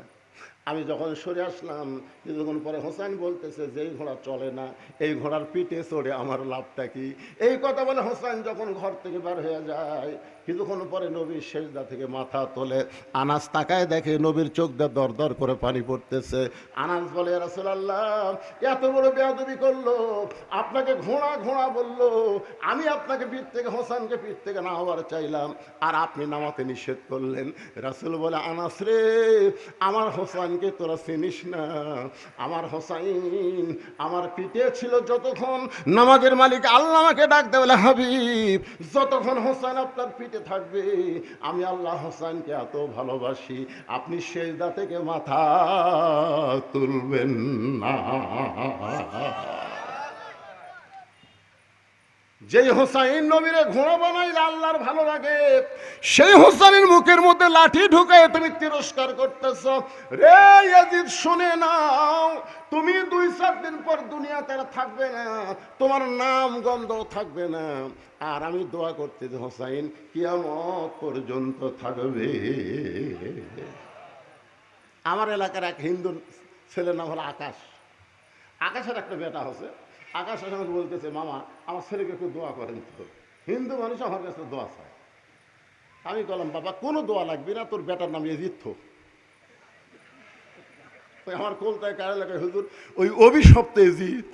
আমি যখন সরে আসলাম, কিছুক্ষণ পরে হোসেন বলতেছে যে এই ঘোড়া চলে না, এই ঘোড়ার পিঠে চড়ে আমার লাভটা কি? এই কথা বলে হোসেন যখন ঘর থেকে বার হয়ে যায়, কিছুক্ষণ পরে নবীর সেজদা থেকে মাথা তোলে। আনাস তাকায় দেখে নবীর চোখ দিয়ে দর দর করে পানি পড়তেছে। আনাস বলে ইয়া রাসূলুল্লাহ, এত বড় বেয়াদবি করলো, আপনাকে ঘোড়া ঘোড়া বললো, আমি আপনাকে পিঠ থেকে, হোসেনকে পিঠ থেকে নামাবার চাইলাম, আর আপনি নামাতে নিষেধ করলেন। রাসূল বলে আনাস রে, আমার হোসেনকে তোরা চিনিস না। আমার হোসাইন আমার পিঠে ছিল যতক্ষণ, নামাজের মালিক আল্লাহ আমাকে ডাক দেয় বলে হাবিব, যতক্ষণ হোসেন আপনার পিঠে থাকবে আমি আল্লাহ হোসেনকে এত ভালোবাসি, আপনি সেজদা থেকে মাথা তুলবেন না। যেই হোসাইন নবীরে ঘোড়া বানাইলে আল্লাহর ভালো লাগে, সেই হোসাইনের মুখের মধ্যে লাঠি ঢুকায় তুমি তিরস্কার করতেছ। রে ইয়াজিদ, শুনে নাও, তুমি 2-4 দিন পর দুনিয়াতে থাকবে না, তোমার নাম গন্ধ থাকবে না। আর আমি দোয়া করতে যে হোসাইন কিয়ামত পর্যন্ত থাকবে। আমার এলাকার এক হিন্দু ছেলের নাম হলো আকাশ। আকাশের একটা বেটা আছে। আকাশ আমাকে বলতেছে, মামা আমার ছেলেকে একটু দোয়া করেন তো। হিন্দু মানুষ আমার কাছে দোয়া চায়। আমি বললাম, বাবা কোনো দোয়া লাগবে না, তোর বেটার নাম এজিদ। আমার কলতায় কার এলাকায় হুজুর ওই অভিশপ্ত এজিদ।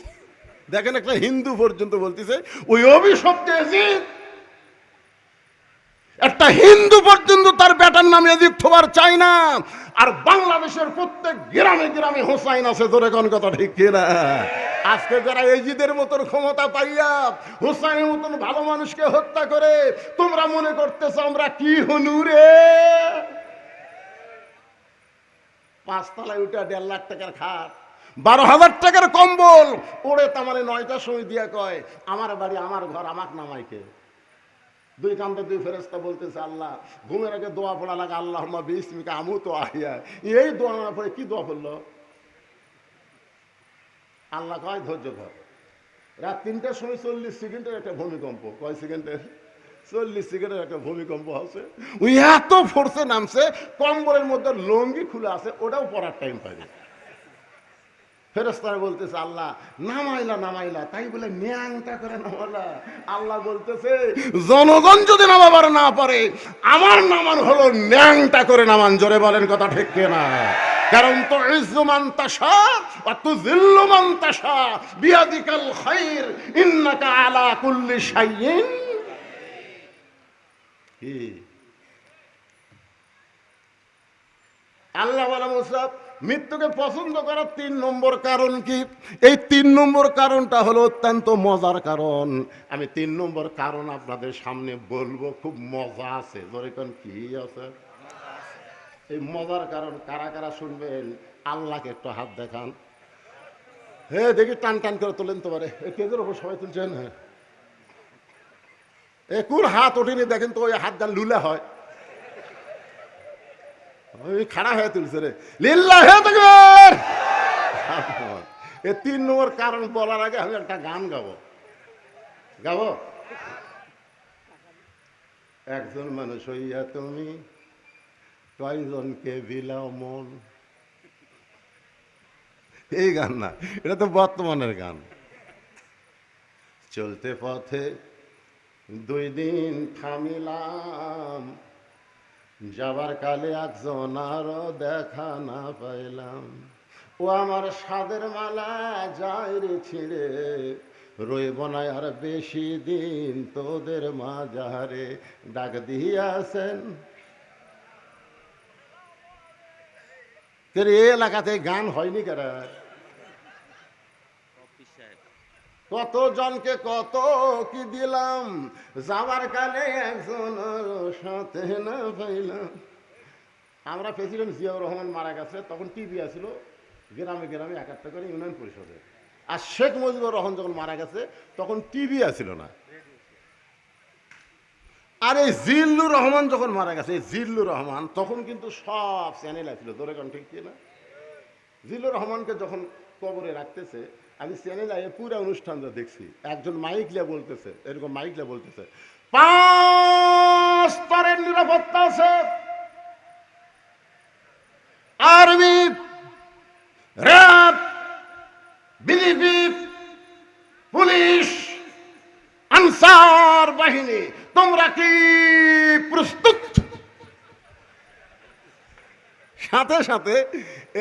দেখেন একটা হিন্দু পর্যন্ত বলতেছে ওই অভিশপ্ত এজিদ। একটা হিন্দু পর্যন্ত তার বেটার নাম এজিদ থবার চাই না। আর বাংলাদেশের প্রত্যেক গ্রামে গ্রামে হোসাইন আছে। ধরে কোন কথা ঠিক কিনা? আজকে যারা এজিদের মতন ক্ষমতা পাইয়া হোসাইনের মতন ভালো মানুষকে হত্যা করে, তোমরা মনে করতেছ আমরা কি হনু রে? 5 তলায় উঠে 1.5 লাখ টাকার খাট, 12,000 টাকার কম্বল ওরে, তার মানে 9টার সময় দিয়া কয় আমার বাড়ি আমার ঘর, আমাকে নামাইকে দুই কান্দে দুই ফেরেশতা বলতেছে আল্লাহ ঘুমের আগে দোয়া পড়া লাগে আল্লাহুম্মা বিসমিকা আমুতু ওয়া আহইয়া। এই দোয়া না পড়ে কি দোয়া পড়লো? আল্লাহ কয় ধৈর্য ধর, রাত 3টার সময় 40 সেকেন্ডের একটা ভূমিকম্প। কয় সেকেন্ডের? 40 সেকেন্ডের একটা ভূমিকম্প আছে। ওই এত ফোর্সে নামছে, কম্বলের মধ্যে লঙ্গি খুলে আছে, ওটাও পড়ার টাইম পাইনি। ফেরেশতারা বলতেছে আল্লাহ নামাইলা তাই বলে ন্যাংটা করে নামালা। আল্লাহ বলতেছে জনগণ যদি নামাবার না পারে, আমার নামান হলো ন্যাংটা করে নামান। জোরে বলেন কথা ঠিক কিনা? কারণ তো ইজ্জু মান তাশা ওয়া তুযিল্লু মান তাশা বিয়াদিকাল খায়র ইন্নাকা আলা কুল্লি শাইইন। কি আল্লাহ বলে মুসা মৃত্যুকে পছন্দ করার 3 নম্বর কারণ কি? এই 3 নম্বর কারণটা হলো অত্যন্ত মজার কারণ। আমি 3 নম্বর কারণ আপনাদের সামনে বলবো, খুব মজা আছে। ধরে কোন কি আছে? এই মজার কারণ কারা কারা শুনবেন আল্লাহকে একটু হাত দেখান। হ্যাঁ দেখি টান টান করে তোলেন তো পারে। কেদের ওপর সবাই তুলছেন? হ্যাঁ কোন হাত ওঠেনি দেখেন তো, ওই হাত গান লুলা হয়। ওই খাড়া হয়ে তুলছে রে লিল্লাহি তাকবীর। এই 3 নম্বর কারণ বলার আগে আমি একটা গান গাবো। একজন মানুষ হইয়া তুমি কয়জনকে বিলাও মন। এই গান না, এটা তো বর্তমানের গান। চলতে পথে 2 দিন থামিলাম, যাবার কালে একজন আরো দেখা না পাইলাম। ও আমার সাদের মালা যায় রে ছিঁড়ে, রইব না আর বেশি দিন তোদের মাঝারে। ডাক দিয়াছেন এই এলাকাতে গান হয়নি কারা? কত জনকে কত কি দিলাম, যাবার কালে একজন সাথে না পাইলাম। আমরা প্রেসিডেন্ট জিয়াউর রহমান মারা গেছে, তখন টিভি আসছিল গ্রামে গ্রামে 1-1টা করে ইউনিয়ন পরিষদে। আর শেখ মুজিবুর রহমান যখন মারা গেছে তখন টিভি আসছিল না। আর এই জিল্লুর রহমান যখন মারা গেছে, জিল্লুর রহমান তখন কিন্তু সব চ্যানেল আসছিল। ধরে কোন ঠিক না? জিল্লুর রহমানকে যখন কবরে রাখতেছে, আমি চ্যানেলে পুরো অনুষ্ঠানটা দেখছি। একজন মাইকলিয়া বলতেছে, এরকম মাইকলিয়া বলতেছে 5 স্তরের নিরাপত্তা আছে, army, RAB, BGB, police, answer বাহিনী, তোমরা কি প্রস্তুত? সাথে সাথে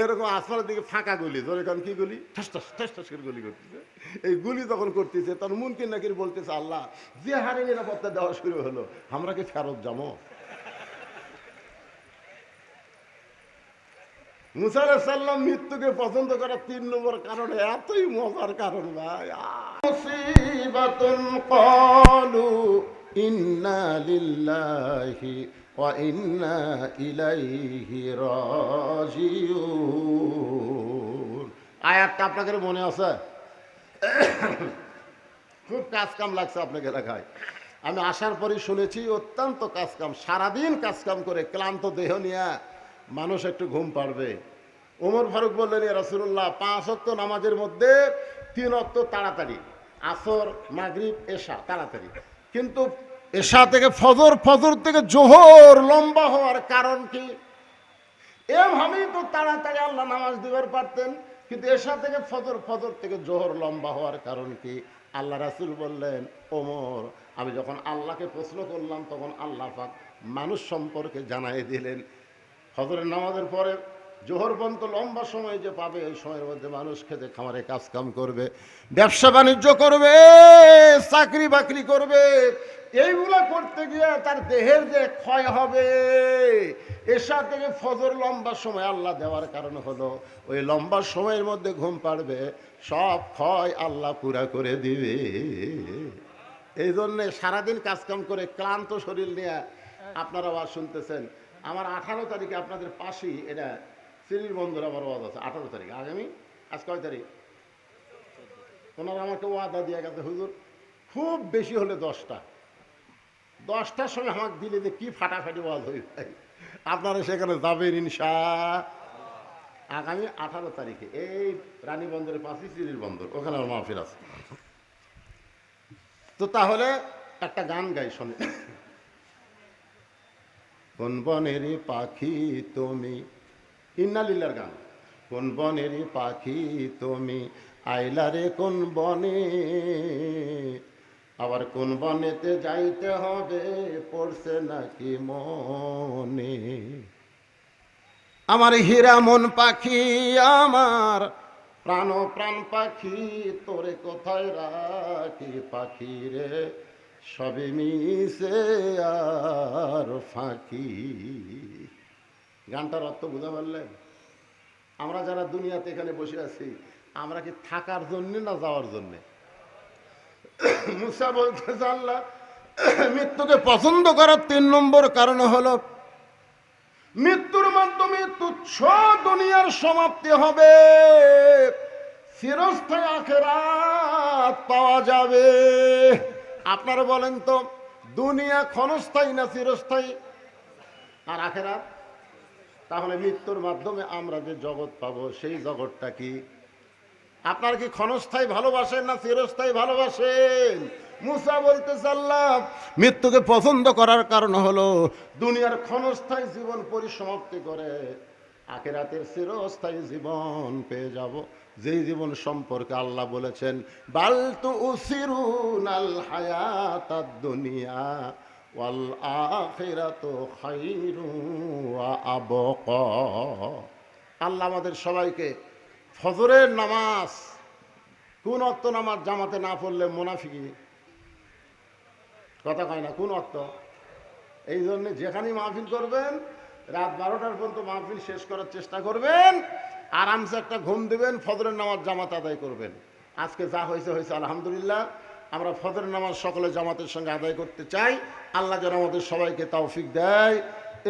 এরকম আসমানের দিকে ফাঁকা গুলি, ধরে কারণ কি গুলি, ঠাস ঠাস ঠাস ঠাস করে গুলি করতেছে। এই গুলি যখন করতেছে তখন মুনকির নাকির বলতেছে আল্লাহ যে হারে নিরাপত্তা দেওয়া শুরু হলো, আমরা কি ফেরত যাবো? মুসা আলাইহিস সালাম মৃত্যুকে পছন্দ করার 3 নম্বর কারণ এতই মজার কারণ ভাই। মুসিবাতুন ক্বালু ইন্না লিল্লাহি ওয়া ইন্না ইলাইহি রাজিউন। আয়াতটা আপনাদের মনে আছে? খুব কাজ কাম লাগছে আপনাকে দেখায়। আমি আসার পরই শুনেছি অত্যন্ত কাজ কাম, সারাদিন কাজ কাম করে ক্লান্ত দেহ নিয়ে মানুষ একটু ঘুম পাড়বে। ওমর ফারুক বললেন ইয়া রাসূলুল্লাহ 5 ওয়াক্ত নামাজের মধ্যে 3 ওয়াক্ত তাড়াতাড়ি, আসর, মাগরিব, এশা তাড়াতাড়ি, কিন্তু এশা থেকে ফজর, ফজর থেকে জোহর লম্বা হওয়ার কারণ কি? এভাবেই তো তাড়াতাড়ি আল্লাহ নামাজ দিবার পারতেন, কিন্তু এশা থেকে ফজর, ফজর থেকে জোহর লম্বা হওয়ার কারণ কি? আল্লাহ রাসূল বললেন ওমর আমি যখন আল্লাহকে প্রশ্ন করলাম তখন আল্লাহ পাক মানুষ সম্পর্কে জানাই দিলেন ফজরের নামাজের পরে জোহর পর্যন্ত লম্বা সময় যে পাবে, এই সময়ের মধ্যে মানুষ খেতে খামারে কাজ কাম করবে, ব্যবসা বাণিজ্য করবে, চাকরি বাকরি করবে। এইগুলো করতে গিয়ে তার দেহের যে ক্ষয় হবে, এশা থেকে ফজর লম্বা সময় আল্লাহ দেওয়ার কারণ হলো ওই লম্বা সময়ের মধ্যে ঘুম পাড়বে, সব ক্ষয় আল্লাহ পুরা করে দিবে। এই জন্যে সারাদিন কাজকাম করে ক্লান্ত শরীর নিয়ে আপনারা আওয়াজ শুনতেছেন। আমার 18 তারিখে আপনাদের পাশেই এটা শ্রীর বন্ধুরা আমার ওয়াজ আছে। 18 তারিখ আগামী, আজ কয় তারিখ? ওনারা আমাকে ওয়াদা দিয়ে গেছে হুজুর খুব বেশি হলে 10টা, 10টার সময় আমাকে দিলে যে কি ফাটাফাটি ওয়াজ হয়ে যায়। আপনারা সেখানে যাবেন আগামী 18 তারিখে এই রানীবন্দরের পাশে চিরির বন্দর, ওখানে আমার মাহফিল আছে। তো তাহলে একটা গান গাই শোনে। কোন বনেরই পাখি তুমি, ইন্নালিল্লাহর গান। কোন বনেরই পাখি তুমি, আইলারে কোন বনে, আবার কোন বনেতে যাইতে হবে, পড়ছে নাকি মনে। আমার হীরা মন পাখি, আমার প্রাণ পাখি, তোরে কোথায় রাখি পাখি রে, সবে মিশে আর ফাঁকি। গানটার অর্থ বুঝা পারলেন? আমরা যারা দুনিয়াতে এখানে বসে আছি, আমরা কি থাকার জন্যে না যাওয়ার জন্যে? মুসা বলতেছে আল্লাহ মৃত্যুকে পছন্দ করার 3 নম্বর কারণ হলো মৃত্যুর মাধ্যমে তুচ্ছ দুনিয়ার সমাপ্তি হবে, চিরস্থায়ী আখিরাত পাওয়া যাবে। আপনারা বলেন তো, দুনিয়া ক্ষণস্থায়ী না চিরস্থায়ী? আর আখিরাত? তাহলে মৃত্যুর মাধ্যমে আমরা যে জগৎ পাবো, সেই জগৎটা কি? আপনারা কি ক্ষণস্থায়ী ভালোবাসেন না চিরস্থায়ী ভালোবাসেন? মুসা বলতেছে আল্লাহ মৃত্যুকে পছন্দ করার কারণ হলো দুনিয়ার ক্ষণস্থায়ী জীবন পরিসমাপ্তি করে আখিরাতের চিরস্থায়ী জীবন পেয়ে যাব, যেই জীবন সম্পর্কে আল্লাহ বলেছেন বাল তুসিরুনাল হায়াতাদ দুনিয়া ওয়াল আখিরাতু খায়রুন ওয়া আবকা। আল্লাহ আমাদের সবাইকে ফজরের নামাজ, কোন ওয়াক্ত নামাজ জামাতে না পড়লে মুনাফিকি, কথা কয় না, কোন ওয়াক্ত? এই জন্য যেখানেই মাহফিল করবেন রাত 12টার পর্যন্ত মাহফিল শেষ করার চেষ্টা করবেন, আরামসে একটা ঘুম দিবেন, ফজরের নামাজ জামাত আদায় করবেন। আজকে যা হয়েছে হয়েছে আলহামদুলিল্লাহ। আমরা ফজরের নামাজ সকলে জামাতের সঙ্গে আদায় করতে চাই। আল্লাহ যেন আমাদের সবাইকে তৌফিক দেয়।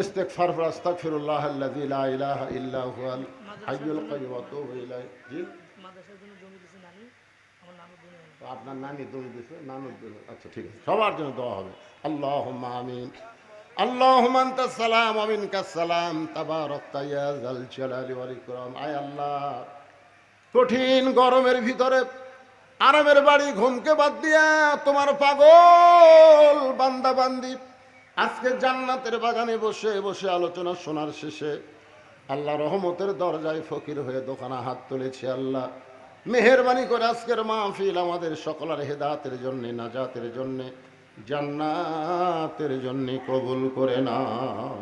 ইস্তেগফার ওয়া আস্তাগফিরুল্লাহ আল্লাযী লা ইলাহা ইল্লা হুয়াল হাইয়ুল কাইয়্যুম ওয়া আতুবু ইলাইহি। জি, মাদ্রাসার জন্য জমি দিয়েছে নানি, আমার নানু জমি, আপনার নানি জমি দিয়েছে, নানুর জন্য। আচ্ছা ঠিক আছে, সবার জন্য দোয়া হবে। আল্লাহুম্মা আমিন। আল্লাহুম্মা আনতাস সালাম ওয়া মিনকাস সালাম, তাবারাকতা ইয়া যাল জালালি ওয়াল ইকরাম। আয় আল্লাহ, কঠিন গরমের ভিতরে আরামের বাড়ি ঘুমকে বাদ দিয়া তোমার পাগল বান্দা বান্দি আজকে জান্নাতের বাগানে বসে বসে আলোচনা শোনার শেষে আল্লাহ রহমতের দরজায় ফকির হয়ে দোকানে হাত তুলেছি। আল্লাহ মেহেরবানি করে আজকের মাহফিল আমাদের সকলের হেদায়েতের জন্য, নাজাতের জন্য, জান্নাতের জন্য কবুল করে নাও।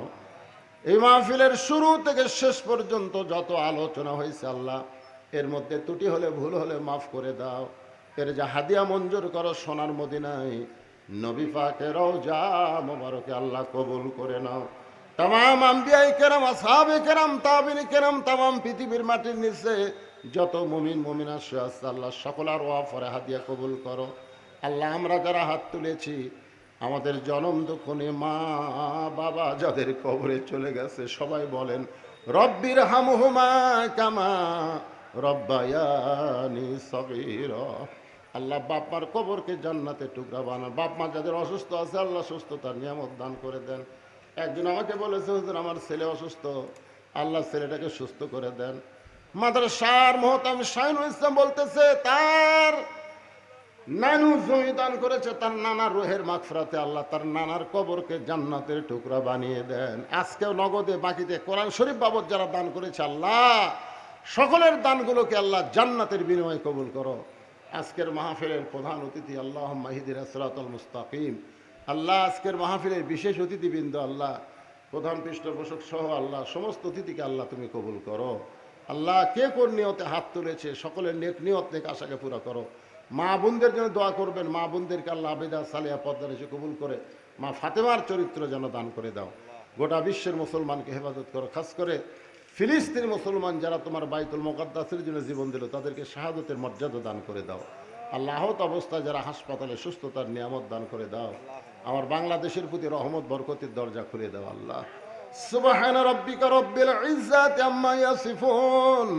এই মাহফিলের শুরু থেকে শেষ পর্যন্ত যত আলোচনা হয়েছে আল্লাহ, এর মধ্যে ত্রুটি হলে ভুল হলে মাফ করে দাও। এর যা হাদিয়া মঞ্জুর করো সোনার মদিনায় নবী পাকের রওজা মোবারকে আল্লাহ কবুল করে নাও। তামাম আম্বিয়ায়ে কেরাম, আসহাবে কেরাম, তাবিঈন কেরাম, তামাম পৃথিবীর মাটির নিচে যত মুমিন মুমিনা আছে আল্লাহ সকলের ওয়াফরে হাদিয়া কবুল করো। আল্লাহ আমরা যারা হাত তুলেছি, আমাদের জনম দুঃখনে মা বাবা যাদের কবরে চলে গেছে, সবাই বলেন রব্বির হামহুমা কামা রব্বায়ানি সগীরা। আল্লাহ বাপ মার কবরকে জান্নাতে টুকরা বানান। বাপ মা যাদের অসুস্থ আছে আল্লাহ সুস্থতার নিয়ামত দান করে দেন। একজন আমাকে বলেছে হুজুর আমার ছেলে অসুস্থ, আল্লাহ ছেলেটাকে সুস্থ করে দেন। মাদ্রাসার মহতাম শাহিনুল ইসলাম বলতেছে তার নানু জমি দান করেছে, তার নানার রুহের মাগফিরাতে আল্লাহ তার নানার কবরকে জান্নাতের টুকরা বানিয়ে দেন। আজকেও নগদে বাকিতে কোরআন শরীফ বাবদ যারা দান করেছে আল্লাহ সকলের দানগুলোকে আল্লাহ জান্নাতের বিনিময়ে কবুল করো। আজকের মাহফিলের প্রধান অতিথি আল্লাহুম্মা ইহদিনা সিরাতাল মুস্তাকিম। আল্লাহ আজকের মাহফিলের বিশেষ অতিথিবৃন্দ আল্লাহ প্রধান পৃষ্ঠপোষক সহ আল্লাহ সমস্ত অতিথিকে আল্লাহ তুমি কবুল করো। আল্লাহ কে কোন নিয়তে হাত তুলেছে সকলের নেক নিয়ত নেক আশাকে পুরা করো। মা বোনদের জন্য দোয়া করবেন, মা বোনদেরকে আল্লাহ আবেদা সালিহা পদ্মার এসে কবুল করে মা ফাতেমার চরিত্র যেন দান করে দাও। গোটা বিশ্বের মুসলমানকে হেফাজত করো। খাস করে ফিলিস্তিনি মুসলমান যারা তোমার বাইতুল মুকাদ্দাসের জন্য জীবন দিল তাদেরকে শাহাদতের মর্যাদা দান করে দাও। আল্লাহ আহত অবস্থায় যারা হাসপাতালে সুস্থতার নিয়ামত দান করে দাও। আমার বাংলাদেশের প্রতি রহমত বরকতের দরজা খুলে দাও। আল্লাহ সুবহানা রাব্বিকা রাব্বিল ইজ্জাতি আম্মা ইয়াসিফুন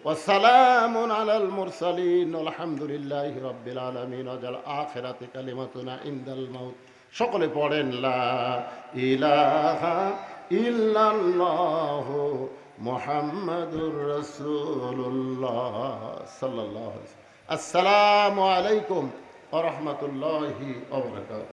ওয়া সালামুন আলাল মুরসালিন আলহামদুলিল্লাহি রাব্বিল আলামিন ওয়া জাল আখিরাতি কালিমাতুনা ইনদাল মাউত সকলে পড়েন লা ইলাহা ইল্লাল্লাহু মুহাম্মাদুর রাসূলুল্লাহ সাল্লাল্লাহু আলাইহি ওয়াসাল্লাম। আসসালামু আলাইকুম ওয়া রাহমাতুল্লাহি ওয়া বারাকাতুহু।